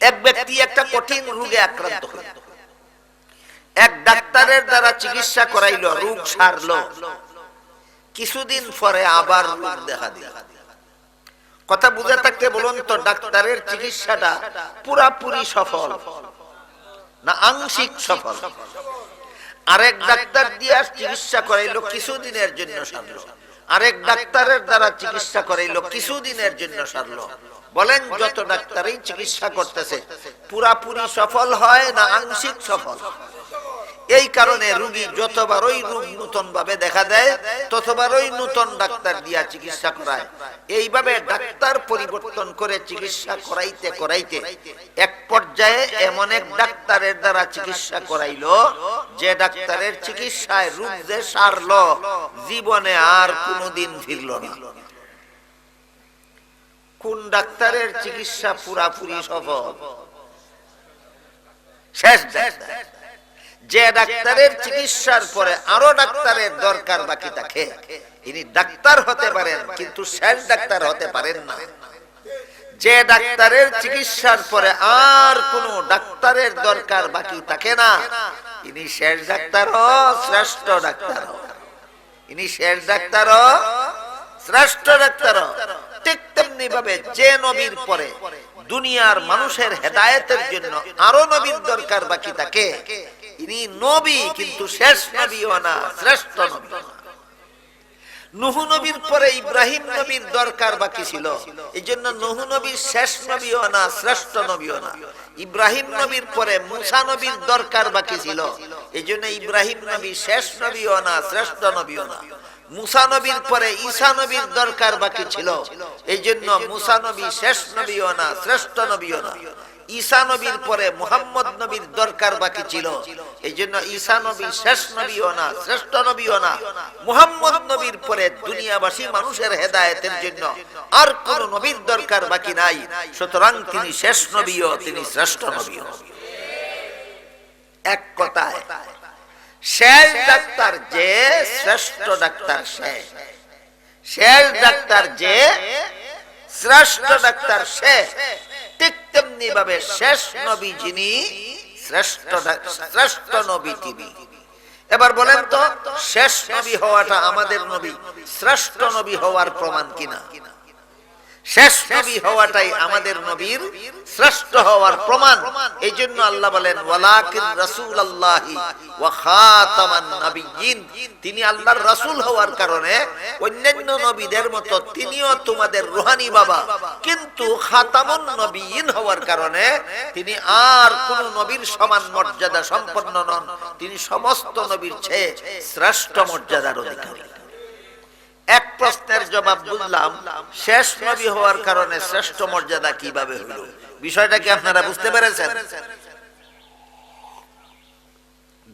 এক ব্যক্তি একটা কঠিন রোগে আক্রান্ত হল, এক ডাক্তারের দ্বারা চিকিৎসা করাইল, রোগ সারলো, কিছুদিন পরে আবার রোগ দেখা দিল। কথা বুঝে থাকতে বলুন তো, ডাক্তারের চিকিৎসাটা পুরাপুরি সফল না আংশিক সফল? আরেক ডাক্তার দিয়ে চিকিৎসা করাইলো, কিছুদিনের জন্য সারলো। আরেক ডাক্তারের দ্বারা চিকিৎসা করাইলো, কিছুদিনের জন্য সারলো। বলেন যত ডাক্তারই চিকিৎসা করতেছে পুরাপুরি সফল হয় না আংশিক সফল? এই কারণে রোগী যতবারই রোগ নতুন ভাবে দেখা দেয় ততবারই নতুন ডাক্তার দিয়া চিকিৎসা করায়। এইভাবে ডাক্তার পরিবর্তন করে চিকিৎসা করাইতে করাইতে এক পর্যায়ে এমন এক ডাক্তারের দ্বারা চিকিৎসা করাইলো যে ডাক্তারের চিকিৎসায় রোগ যে সারলো, জীবনে আর কোনোদিন ফিরল না। কোন ডাক্তারের চিকিৎসা পুরাপুরি সফল? শেষ ডাক্তার। যে ডাক্তারের চিকিৎসার পরে আরো ডাক্তারের দরকার বাকি থাকে, ইনি ডাক্তার হতে পারেন কিন্তু শেষ ডাক্তার হতে পারেন না। যে ডাক্তারের চিকিৎসার পরে আর কোন ডাক্তারের দরকার বাকি থাকে না, ইনি শেষ ডাক্তার ও শ্রেষ্ঠ ডাক্তার। ইনি শেষ ডাক্তার ও শ্রেষ্ঠ ডাক্তার। ঠিক তেমনি ভাবে যে নবীর পরে দুনিয়ার মানুষের হেদায়েতের জন্য আরো নবীর দরকার বাকি থাকে, ইনি নবী কিন্তু শেষ নবীও না, শ্রেষ্ঠ নবী। নূহ নবীর পরে ইব্রাহিম নবীর দরকার বাকি ছিল, এই জন্য নূহ নবীর শেষ নবীও না, শ্রেষ্ঠ নবীও না। ইব্রাহিম নবীর পরে মুসা নবীর দরকার বাকি ছিল, এই জন্য ইব্রাহিম নবী শেষ নবীও না, শ্রেষ্ঠ নবীও না। মুসা নবীর পরে ঈসা নবীর দরকার বাকি ছিল, এই জন্য মুসা নবী শেষ নবীও না, শ্রেষ্ঠ নবীও না। ঈসা নবীর পরে মুহাম্মদ নবীর দরকার বাকি ছিল, এই জন্য ঈসা নবী শেষ নবীও না, শ্রেষ্ঠ নবীও না। মুহাম্মদ নবীর পরে দুনিয়াবাসী মানুষের হেদায়েতের জন্য আর কোন নবীর দরকার বাকি নাই, সুতরাং তিনি শেষ নবীও, তিনি শ্রেষ্ঠ নবীও। এক কথায় শেষ ডাক্তার যে, শ্রেষ্ঠ ডাক্তার সে। শেষ ডাক্তার যে, শ্রেষ্ঠ ডাক্তার সে। ঠিক তেমনি ভাবে শেষ নবী যিনি, শ্রেষ্ঠ নবী তিনি। এবার বলেন তো, শেষ নবী হওয়াটা আমাদের নবী শ্রেষ্ঠ নবী হওয়ার প্রমাণ কিনা? শেষ নবী হওয়াটাই আমাদের নবীর শ্রেষ্ঠ হওয়ার প্রমাণ। এই জন্য আল্লাহ বলেন ওয়ালাকিন রাসূলুল্লাহি ওয়া খাতামান নাবিয়্যিন, তিনি আল্লাহর রাসূল হওয়ার কারণে অন্যান্য নবীদের মতো তিনিও তোমাদের রূহানী বাবা, কিন্তু খাতামুন নবিয়্যিন হওয়ার কারণে তিনি আর কোন নবীর সমান মর্যাদা সম্পন্ন নন, তিনি সমস্ত নবীর চেয়ে শ্রেষ্ঠ মর্যাদার অধিকারী। এক প্রশ্নের জবাব বুঝলাম, শেষ নবী হওয়ার কারণে শ্রেষ্ঠ মর্যাদা কিভাবে হলো? বিষয়টা কি আপনারা বুঝতে পেরেছেন?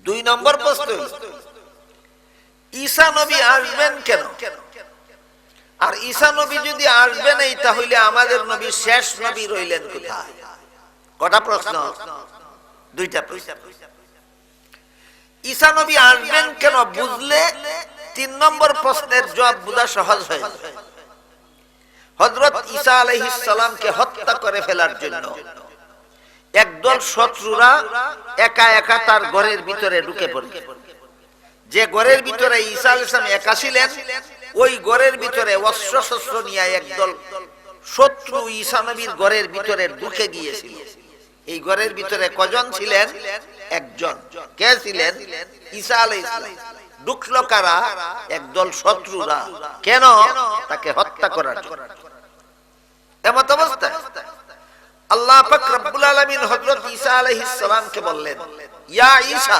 দুই নম্বর প্রশ্ন, ঈসা নবী আসবেন কেন? আর ঈসা নবী যদি আসবেনই, তাহলে আমাদের নবী শেষ নবী রইলেন কোথায়? কটা প্রশ্ন? দুইটা প্রশ্ন। ঈসা নবী আসবেন কেন বুঝলে তিন নম্বর প্রশ্নের জবাব বোঝা সহজ হয়ে যাবে। হযরত ঈসা আলাইহিস সালামকে হত্যা করে ফেলার জন্য একদল শত্রুরা একা একা তার ঘরের ভিতরে ঢুকে পড়ে। যে ঘরের ভিতরে ঈসা আলাইহিস সালাম একা ছিলেন, ওই ঘরের ভিতরে অস্ত্র শস্ত্র নিয়ে একদল শত্রু ঈসা নবীর ঘরের ভিতরে ঢুকে গিয়েছিল। এই ঘরের ভিতরে কজন ছিলেন? একজন। কে ছিলেন? ঈসা আলাইহিস সালাম। ঢুকলো কারা? একদল শত্রুরা। কেন? তাকে হত্যা করার জন্য। এমত অবস্থায় আল্লাহ পাক রব্বুল আলামিন হযরত ঈসা আলাইহিস সালামকে বললেন, ইয়া ঈসা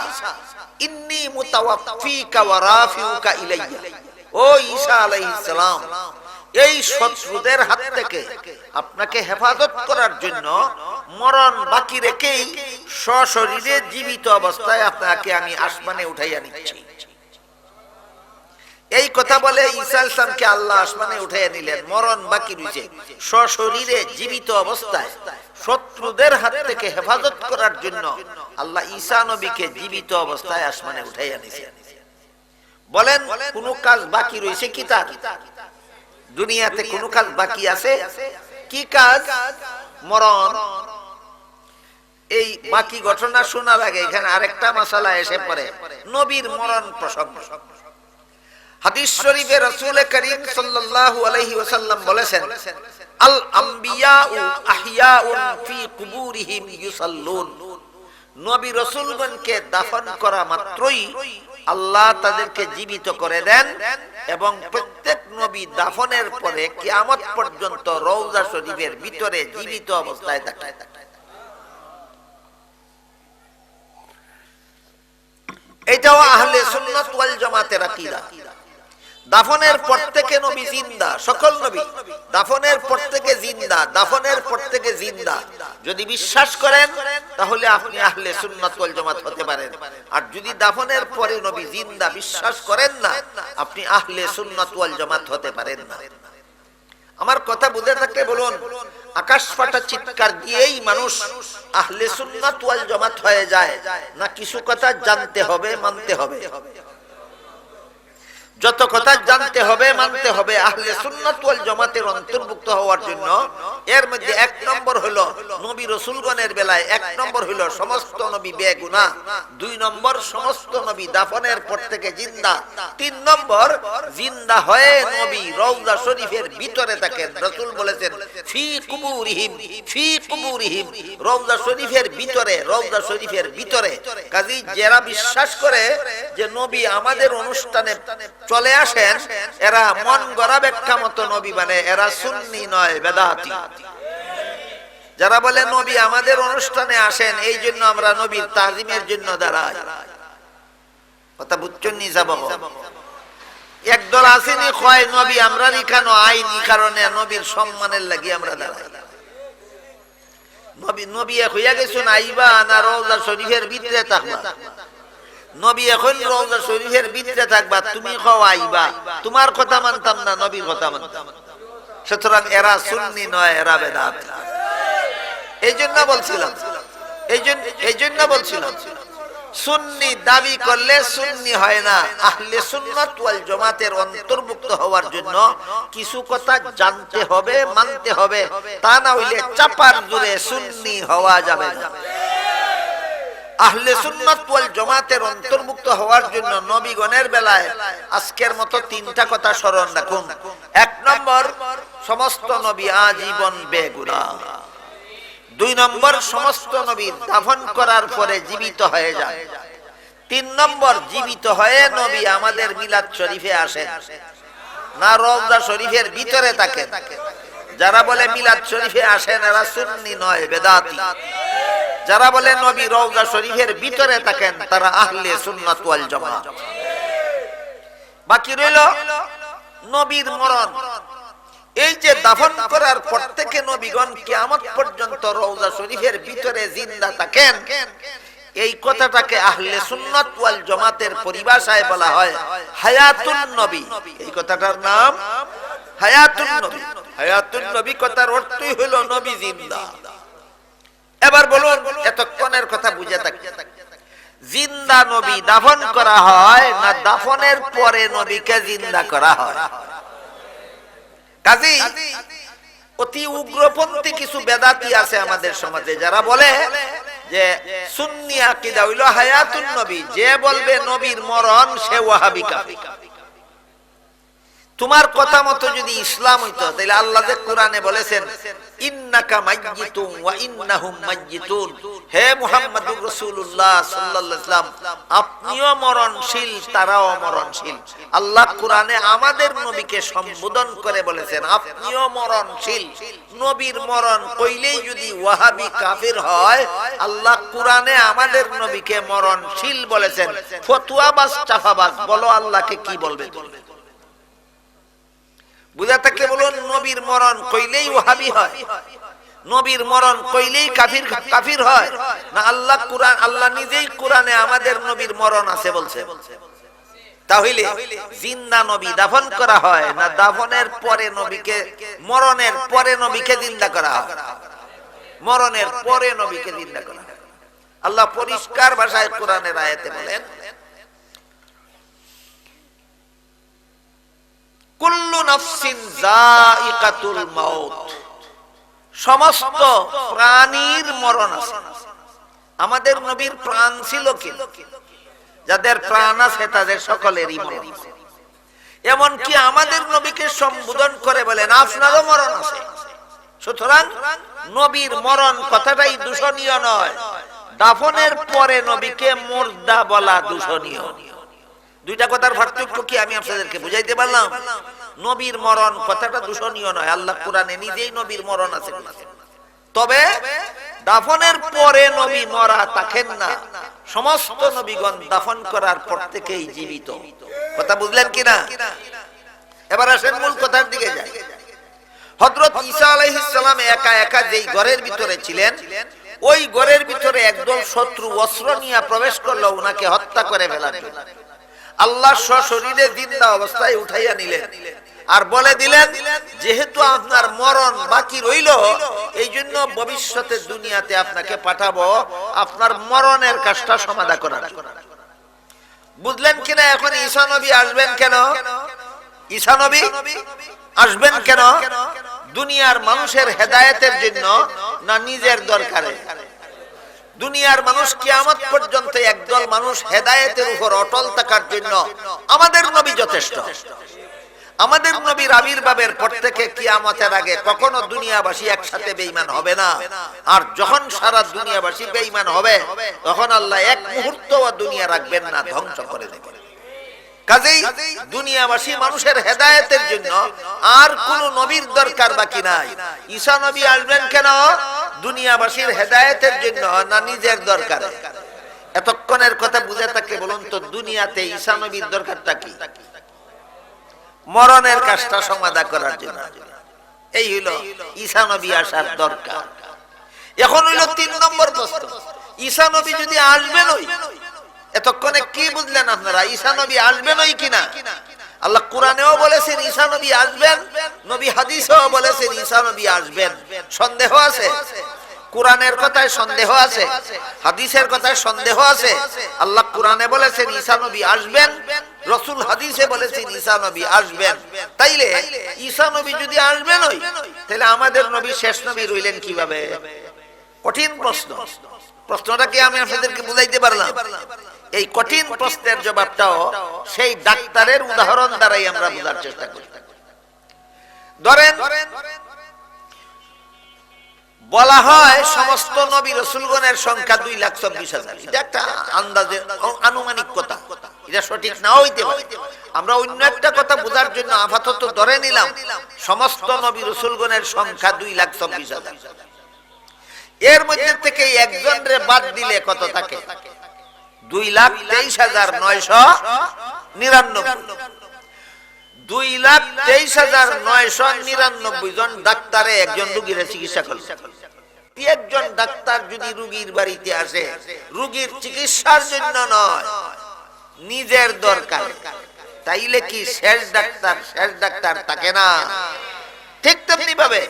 ইন্নী মুতাওয়াফফিকা ওয়া রাফিউকা ইলাইয়া। ও ঈসা আলাইহিস সালাম, এই শত্রুদের হাত থেকে আপনাকে হেফাজত করার জন্য মরণ বাকি রেখেই সশরীরে জীবিত অবস্থায় আপনাকে আমি আসমানে উঠাইয়া নিচ্ছি। এই কথা বলে ঈসা আলাইহিস সালামকে আল্লাহ আসমানে উঠাইয়া নিলেন, মরণ বাকি রয়েছে, সশরীরে জীবিত অবস্থায় শত্রুদের হাত থেকে হেফাজত করার জন্য আল্লাহ ঈসা নবীকে জীবিত অবস্থায় আসমানে উঠাইয়া নিয়েছেন। বলেন কোন কাজ বাকি রয়েছে কি? তার দুনিয়াতে কোন কাজ বাকি আছে কি? কাজ? মরণ। এই বাকি ঘটনা শোনার আগে এখানে আরেকটা মাসালা এসে পড়ে, নবীর মরণ প্রসঙ্গ। হাদিস শরীফে রাসূল করিম সাল্লাল্লাহু আলাইহি ওয়াসাল্লাম বলেছেন, আল আম্বিয়াউ আহইয়াউন ফি কুবুরিহিম ইউসাল্লুন। নবী রাসূলগণকে দাফন করা মাত্রই আল্লাহ তাদেরকে জীবিত করে দেন এবং প্রত্যেক নবী দাফনের পরে কিয়ামত পর্যন্ত রওজা শরীফের ভিতরে জীবিত অবস্থায় থাকে। এটাও আহলে সুন্নাত ওয়াল জামাতের আকীদা। দাফনের পর থেকে নবী জিন্দা, সকল নবী দাফনের পর থেকে জিন্দা, দাফনের পর থেকে জিন্দা। যদি বিশ্বাস করেন তাহলে আপনি আহলে সুন্নাত ওয়াল জামাত হতে পারেন, আর যদি দাফনের পরে নবী জিন্দা বিশ্বাস করেন না, আপনি আহলে সুন্নাত ওয়াল জামাত হতে পারেন না। আমার কথা বুঝে থাকলে বলুন, আকাশ ফাটা চিৎকার দিয়েই মানুষ আহলে সুন্নাত ওয়াল জামাত হয়ে যায় না কিছু কথা জানতে হবে, মানতে হবে? যত কথা জানতে হবে, মানতে হবে আহলে সুন্নাত ওয়াল জামাতের অন্তর্ভুক্ত হওয়ার জন্য। এর মধ্যে এক নম্বর হলো নবী রাসূলগণের বেলায় এক নম্বর হলো সমস্ত নবী বেগুনাহ, দুই নম্বর সমস্ত নবী দাফনের পর থেকে জিন্দা, তিন নম্বর জিন্দা হয়ে নবী রওজা শরীফের ভিতরে থাকেন। রাসূল বলেছেন ফি কুবুরিহিম, ফি কুবুরিহিম, রওজা শরীফের ভিতরে, রওজা শরীফের ভিতরে। কাজী যারা বিশ্বাস করে যে নবী আমাদের অনুষ্ঠানে চলে আসেন, এরা মন গড়া ব্যাখ্যা মতো নবী মানে, এরা সুন্নি নয়, বেদাতি। যারা বলে নবী আমাদের অনুষ্ঠানে আসেন এই জন্য আমরা নবীর তাজিমের জন্য দাঁড়াই, কথা বুঝছেন নি? যাব একদল আসেনি কয় নবী আমরা কেন আইনি কারণে নবীর সম্মানের লাগি আমরা দাঁড়াই। নবী নবী হইয়া গেছেন আইবা না রওজা শরীফের ভিতরে থাকবা। নবী এখন রওজা শরীফের ভিতরে থাকবা, তুমি খাও আইবা, তোমার কথা মানতাম না, নবীর কথা মানতাম। সুতরাং এরা সুন্নি নয়, এরা বেদাত। এই জন্য বলছিলাম সুন্নি দাবি করলে সুন্নি হয় না। আহলে সুন্নাত ওয়াল জামাতের অন্তর্ভুক্ত হওয়ার জন্য কিছু কথা জানতে হবে, মানতে হবে, তা না হইলে চাপার জোরে সুন্নি হওয়া যাবে না। আহলে সুন্নাত ওয়াল জামাতের অন্তর্ভুক্ত হওয়ার জন্য নবীগণের বেলায় আজকের মতো তিনটা কথা স্মরণ রাখুন। এক নম্বর, সমস্ত নবী আজীবন বেগুনাহ। দুই নম্বর, সমস্ত নবী দাফন করার পরে জীবিত হয়ে যায়। তিন নম্বর, জীবিত হয়ে নবী আমাদের মিলাদ শরীফে আসেন না রওজা শরীফের ভিতরে থাকেন। যারা বলে মিলাদ শরীফে আসেন এরা সুন্নি নয়, বেদাতি। যারা বলে নবী রওজা শরীফের ভিতরে থাকেন তারা আহলে সুন্নাত ওয়াল জামাত। বাকি রইল নবীর মরণ। এই যে দাফন করার পর থেকে নবীগণ কিয়ামত পর্যন্ত রওজা শরীফের ভিতরে জিন্দা থাকেন, এই কথাটাকে আহলে সুন্নাত ওয়াল জামাতের পরিভাষায় বলা হয় হায়াতুন নবী। এই কথাটার নাম হায়াতুন নবী। হায়াতুন নবী কথার অর্থই হলো নবী জিন্দা। এবার বলুন, এতক্ষণের কথা বুঝে থাকি, জিন্দা নবী দাফন করা হয় না দাফনের পরে নবীকে জিন্দা করা হয়? কাজী অতি উগ্রপন্থী কিছু বেদাতি আছে আমাদের সমাজে, যারা বলে যে সুন্নি আকীদা হইল হায়াতুন নবী, যে বলবে নবীর মরণ সে ওয়াহাবি কাফির। তোমার কথা মতো যদি ইসলাম হইতো তাহলে আল্লাহ যে কোরআনে বলেছেন ইন্নাকা মাইয়িতুন ওয়া ইন্নাহুম মাইয়িতুন, হে মুহাম্মদুর রাসূলুল্লাহ সাল্লাল্লাহু আলাইহি ওয়াসাল্লাম আপনিও মরণশীল তারাও মরণশীল। আল্লাহ কোরআনে আমাদের নবীকে সম্বোধন করে বলেছেন আপনিও মরণশীল। নবীর মরণ কইলেই যদি ওয়াহাবি কাফির হয়, আল্লাহ কোরআনে আমাদের নবীকে মরণশীল বলেছেন। ফতোয়াবাজ চাফাবাজ বলো আল্লাহকে কি বলবে? বুঝা থাকলে বলুন, নবীর মরণ কইলেই ওয়াহাবি হয়, নবীর মরণ কইলেই কাফির হয় না? আল্লাহ নিজেই কোরআনে আমাদের নবীর মরণ আছে বলছে। তাহলে জিন্দা নবী দাফন করা হয় না দাফনের পরে নবীকে, মরণের পরে নবীকে জিন্দা করা হয়? মরণের পরে নবীকে জিন্দা করা হয়। আল্লাহ পরিষ্কার ভাষায় কোরআনের আয়াতে বলেন কুল্লু নাফসিন যায়িকাতুল মাউত, সমস্ত প্রাণীর মরণ আছে। আমাদের নবীর প্রাণ ছিল কি? যাদের প্রাণ আছে তাদের সকলেরই মরণ আছে। এমনকি আমাদের নবীকে সম্বোধন করে বলেন আপনারও মরণ আছে। সুতরাং নবীর মরণ কথাটাই দূষণীয় নয়, দাফনের পরে নবীকে মুর্দা বলা দূষণীয়। দুইটা কথার পার্থক্য কি আমি আপনাদেরকে বুঝাইতে পারলাম? নবীর মরণ কথাটা দূষণীয় নয়, আল্লাহ কোরআনে নিজেই নবীর মরণ আছে। তবে দাফনের পরে নবী মরা থাকেন না, সমস্ত নবীগণ দাফন করার পর থেকেই জীবিত। কথা বুঝলেন কিনা? এবার আসেন মূল কথার দিকে যাই। হযরত ঈসা আলাইহিস সালাম একা একা যেই ঘরের ভিতরে ছিলেন, ওই ঘরের ভিতরে একদল শত্রু অস্ত্র নিয়ে প্রবেশ করলো উনাকে হত্যা করে ফেলার জন্য। আল্লাহ সশরীরে জিন্দা অবস্থায় উঠাইয়া নিলেন আর বলে দিলেন, যেহেতু আপনার মরণ বাকি রইল, এই জন্য ভবিষ্যতে দুনিয়াতে আপনাকে পাঠাবো আপনার মরণের কাজটা সমাধা করার। বুঝলেন কিনা? এখন ঈসা নবী আসবেন কেন? ঈসা নবী আসবেন কেন? দুনিয়ার মানুষের হেদায়েতের জন্য না নিজের দরকারে? দুনিয়ার মানুষ কিয়ামত পর্যন্ত একদল মানুষ হেদায়েতের উপর অটল থাকার জন্য আমাদের নবী যথেষ্ট। আমাদের নবীর আবির্ভাবের পর থেকে কিয়ামতের আগে কখনো দুনিয়াবাসী একসাথে বেঈমান হবে না। আর যখন সারা দুনিয়াবাসী বেঈমান হবে, তখন আল্লাহ এক মুহূর্তও দুনিয়া রাখবেন না, ধ্বংস করে দেবেন। কাজেই দুনিয়াবাসী মানুষের হেদায়েতের জন্য আর কোন নবীর দরকার বাকি নাই। ঈসা নবী আসবেন কেন? দুনিয়াবাসীর হেদায়েতের জন্য না নিজের দরকারে? এতক্ষণের কথা বুঝে থাকলে বলুন তো, দুনিয়াতে ঈসা নবীর দরকারটা কি? মরণের কাজটা সমাধা করার জন্য। এই হইল ঈসা নবী আসার দরকার। এখন হইল ৩ নম্বর প্রশ্ন, ঈসা নবী যদি আসবেনই, এতক্ষণে কি বুঝলেন আপনারা? ঈসা নবী আসবেনই কিনা? আল্লাহ কোরআনেও বলেছেন ঈসা নবী আসবেন, নবী হাদিসেও বলেছেন ঈসা নবী আসবেন। সন্দেহ আছে? কোরআনের কথায় সন্দেহ আছে, হাদিসের কথায় সন্দেহ আছে। আল্লাহ কোরআনে বলেছেন ঈসা নবী আসবেন, রাসূল হাদিসে বলেছেন ঈসা নবী আসবেন। তাইলে ঈসা নবী যদি আসবেনই, তাহলে আমাদের নবী শেষ নবী রইলেন কিভাবে? কঠিন প্রশ্ন। প্রশ্নটা কি আমি আপনাদেরকে বুঝাইতে পারলাম? এই কঠিন প্রশ্নের জবাবটাও সেই ডাক্তারের উদাহরণ দ্বারাই আমরা বোঝার চেষ্টা করি। ধরেন বলা হয় সমস্ত নবী রাসূলগণের সংখ্যা 2,24,000। এটা একটা আন্দাজে আনুমানিক কথা, এটা সঠিক নাও হইতে পারে। আমরা অন্য একটা কথা বোঝার জন্য আপাতত ধরে নিলাম সমস্ত নবী রাসূলগণের সংখ্যা 2,24,000। এর মধ্যে থেকে একজনরে বাদ দিলে কত থাকে? 2,23,999। 2,23,999 জন ডাক্তারে একজন রোগীর চিকিৎসা করল। একজন ডাক্তার যদি রোগীর বাড়িতে আসে রোগীর চিকিৎসার জন্য নয়, নিজের দরকার, তাইলে কি শেষ ডাক্তার থাকে না? ঠিক তেমনি ভাবে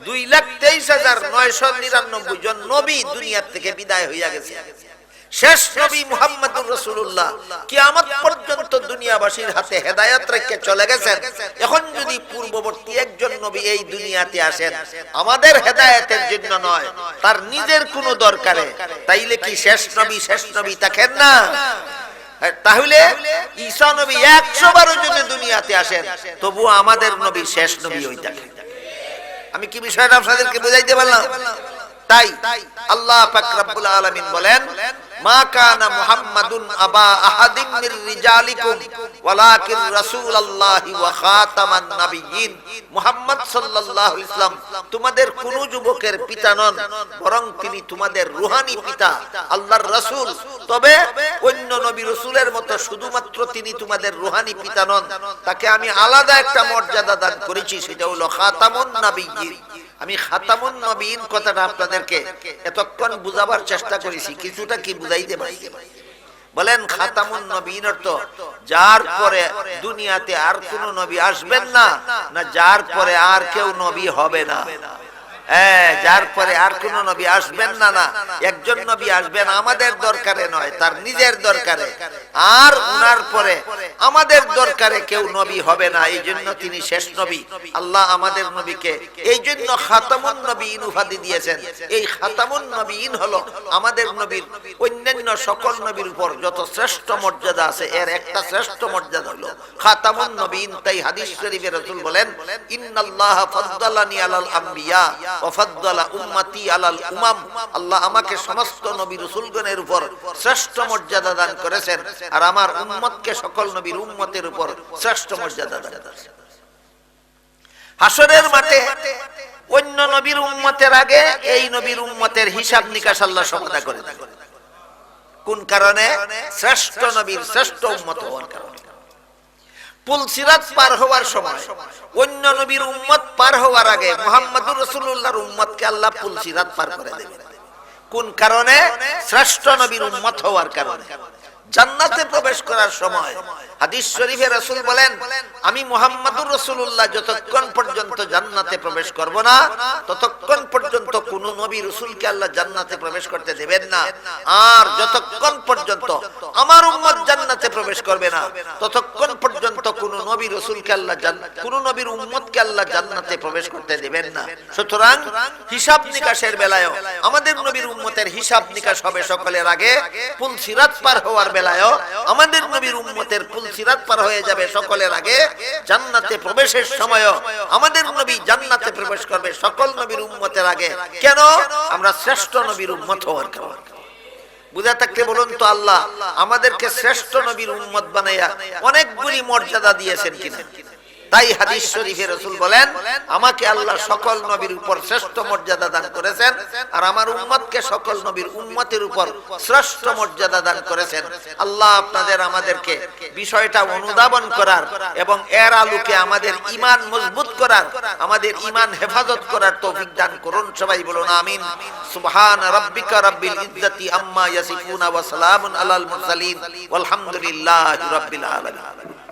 2,23,999 জন নবী দুনিয়া থেকে বিদায় হইয়া গেছে। শেষ নবী মুহাম্মদুর রাসূলুল্লাহ কিয়ামত পর্যন্ত দুনিয়াবাসীর হাতে হেদায়েত রেখে চলে গেছেন। এখন যদি পূর্ববর্তী একজন নবী এই দুনিয়াতে আসেন আমাদের হেদায়েতের জন্য নয়, তার নিজের কোনো দরকারে, তাইলে কি শেষ নবী থাকেন না? তাহলে ঈসা নবী 100 বারও যদি দুনিয়াতে আসেন, তবু আমাদের নবী শেষ নবী হই থাকেন। আমি কি বিষয়টা আপনাদেরকে বুঝাইতে পারলাম? তাই আল্লাহ পাক রব্বুল আলামিন বলেন, মা কানা মুহাম্মাদুন আবা আহাদিম মির রিজালিকুম ওয়ালাকিন রাসূলুল্লাহি ওয়া খাতামান নাবিয়্যিন। মুহাম্মদ সাল্লাল্লাহু আলাইহি ওয়াসাল্লাম তোমাদের কোন যুবকের পিতা নন, বরং তিনি তোমাদের রূহানি পিতা, আল্লাহর রাসূল। তবে অন্য নবী রাসূলের মতো শুধুমাত্র তিনি তোমাদের রূহানি পিতা নন, তাকে আমি আলাদা একটা মর্যাদা দান করেছি, সেটা হলো খাতামুন নাবিয়্যিন। আমি খাতামুন নবীন কথাটা আপনাদেরকে এতক্ষণ বুঝাবার চেষ্টা করেছি, কিছুটা কি বুঝাইতে পারি? বলেন খাতামুন নবীন অর্থ যার পরে দুনিয়াতে আর কোন নবী আসবেন না, না যার পরে আর কেউ নবী হবে না? যার পরে আর কোন নবী আসবেন না, না একজন নবী আসবেন আমাদের দরকারে নয়, তার নিজের দরকারে। আর উনার পরে আমাদের দরকারে কেউ নবী হবে না, এই জন্য তিনি শেষ নবী। আল্লাহ আমাদের নবীকে এই জন্য খাতামুন নবীন উপাধি দিয়েছেন। এই খাতামুন নবীন হলো আমাদের নবীর অন্যান্য সকল নবীর উপর যত শ্রেষ্ঠ মর্যাদা আছে, এর একটা শ্রেষ্ঠ মর্যাদা হলো খাতামুন নবীন। তাই হাদিস শরীফে রাসূল বলেন, ইন্নাল্লাহা ফাদ্দালানি আলাল আম্বিয়া ওয়া ফাদ্দালা উম্মতি আলাল উমাম, আল্লাহ আমাকে সমস্ত নবী রাসূলগণের উপর শ্রেষ্ঠ মর্যাদা দান করেছেন আর আমার উম্মতকে সকল নবীর উম্মতের উপর শ্রেষ্ঠ মর্যাদা দান করেছেন। হাসরের মাঠে অন্য নবীর উম্মতের আগে এই নবীর উম্মতের হিসাব নিকাশ আল্লাহ সমাধা করে দেন। কোন কারণে? শ্রেষ্ঠ নবীর শ্রেষ্ঠ উম্মত হওয়ার কারণে। পুল সিরাত পার হওয়ার সময় অন্য নবীর উম্মত পার হওয়ার আগে মুহাম্মদুর রাসূলুল্লাহর উম্মতকে আল্লাহ পুল সিরাত পার করে দেবেন। কোন কারণে? শ্রেষ্ঠ নবীর উম্মত হওয়ার কারণে। জান্নাতে প্রবেশ করার সময় হাদিস শরীফে রাসূল বলেন, আমি মুহাম্মদুর রাসূলুল্লাহ যতক্ষণ পর্যন্ত জান্নাতে প্রবেশ করব না ততক্ষণ পর্যন্ত কোন নবী রাসূলকে আল্লাহ জান্নাতে প্রবেশ করতে দেবেন না। আর যতক্ষণ পর্যন্ত আমার উম্মত জান্নাতে প্রবেশ করবে না ততক্ষণ পর্যন্ত কোন নবী রাসূলকে আল্লাহ কোন নবীর উম্মতকে আল্লাহ জান্নাতে প্রবেশ করতে দেবেন না। সুতরাং হিসাব নিকাশের বেলায় আমাদের নবীর উম্মতের হিসাব নিকাশ হবে সকলের আগে। পুল সিরাত পার হওয়ার বেলায় আমাদের নবীর উম্মতের পুল সিরাত পার হয়ে যাবে সকলের আগে। জান্নাতে প্রবেশের সময় আমাদের নবী জান্নাতে প্রবেশ করবে সকল নবীর উম্মতের আগে। কেন? আমরা শ্রেষ্ঠ নবীর উম্মত হওয়ার কারণে। বুঝা থাকলে বলুন তো, আল্লাহ আমাদেরকে শ্রেষ্ঠ নবীর উম্মত বানাইয়া অনেকগুলি মর্যাদা দিয়েছেন কিনা? তাই হাদিস শরীফে রাসূল বলেন, আমাকে আল্লাহ সকল নবীর উপর শ্রেষ্ঠ মর্যাদা দান করেছেন আর আমার উম্মতকে সকল নবীর উম্মতের উপর শ্রেষ্ঠ মর্যাদা দান করেছেন। আল্লাহ আপনাদের আমাদেরকে বিষয়টা অনুধাবন করার এবং এর আলোকে আমাদের ঈমান মজবুত করার, আমাদের ঈমান হেফাজত করার তৌফিক দান করুন। সবাই বলুন আমিন। সুবহান রাব্বিকা রাব্বিল ইজ্জাতি আম্মা ইয়াসিফুন ওয়া সালামুন আলাল মুরসালিন ওয়ালহামদুলিল্লাহি রাব্বিল আলামিন।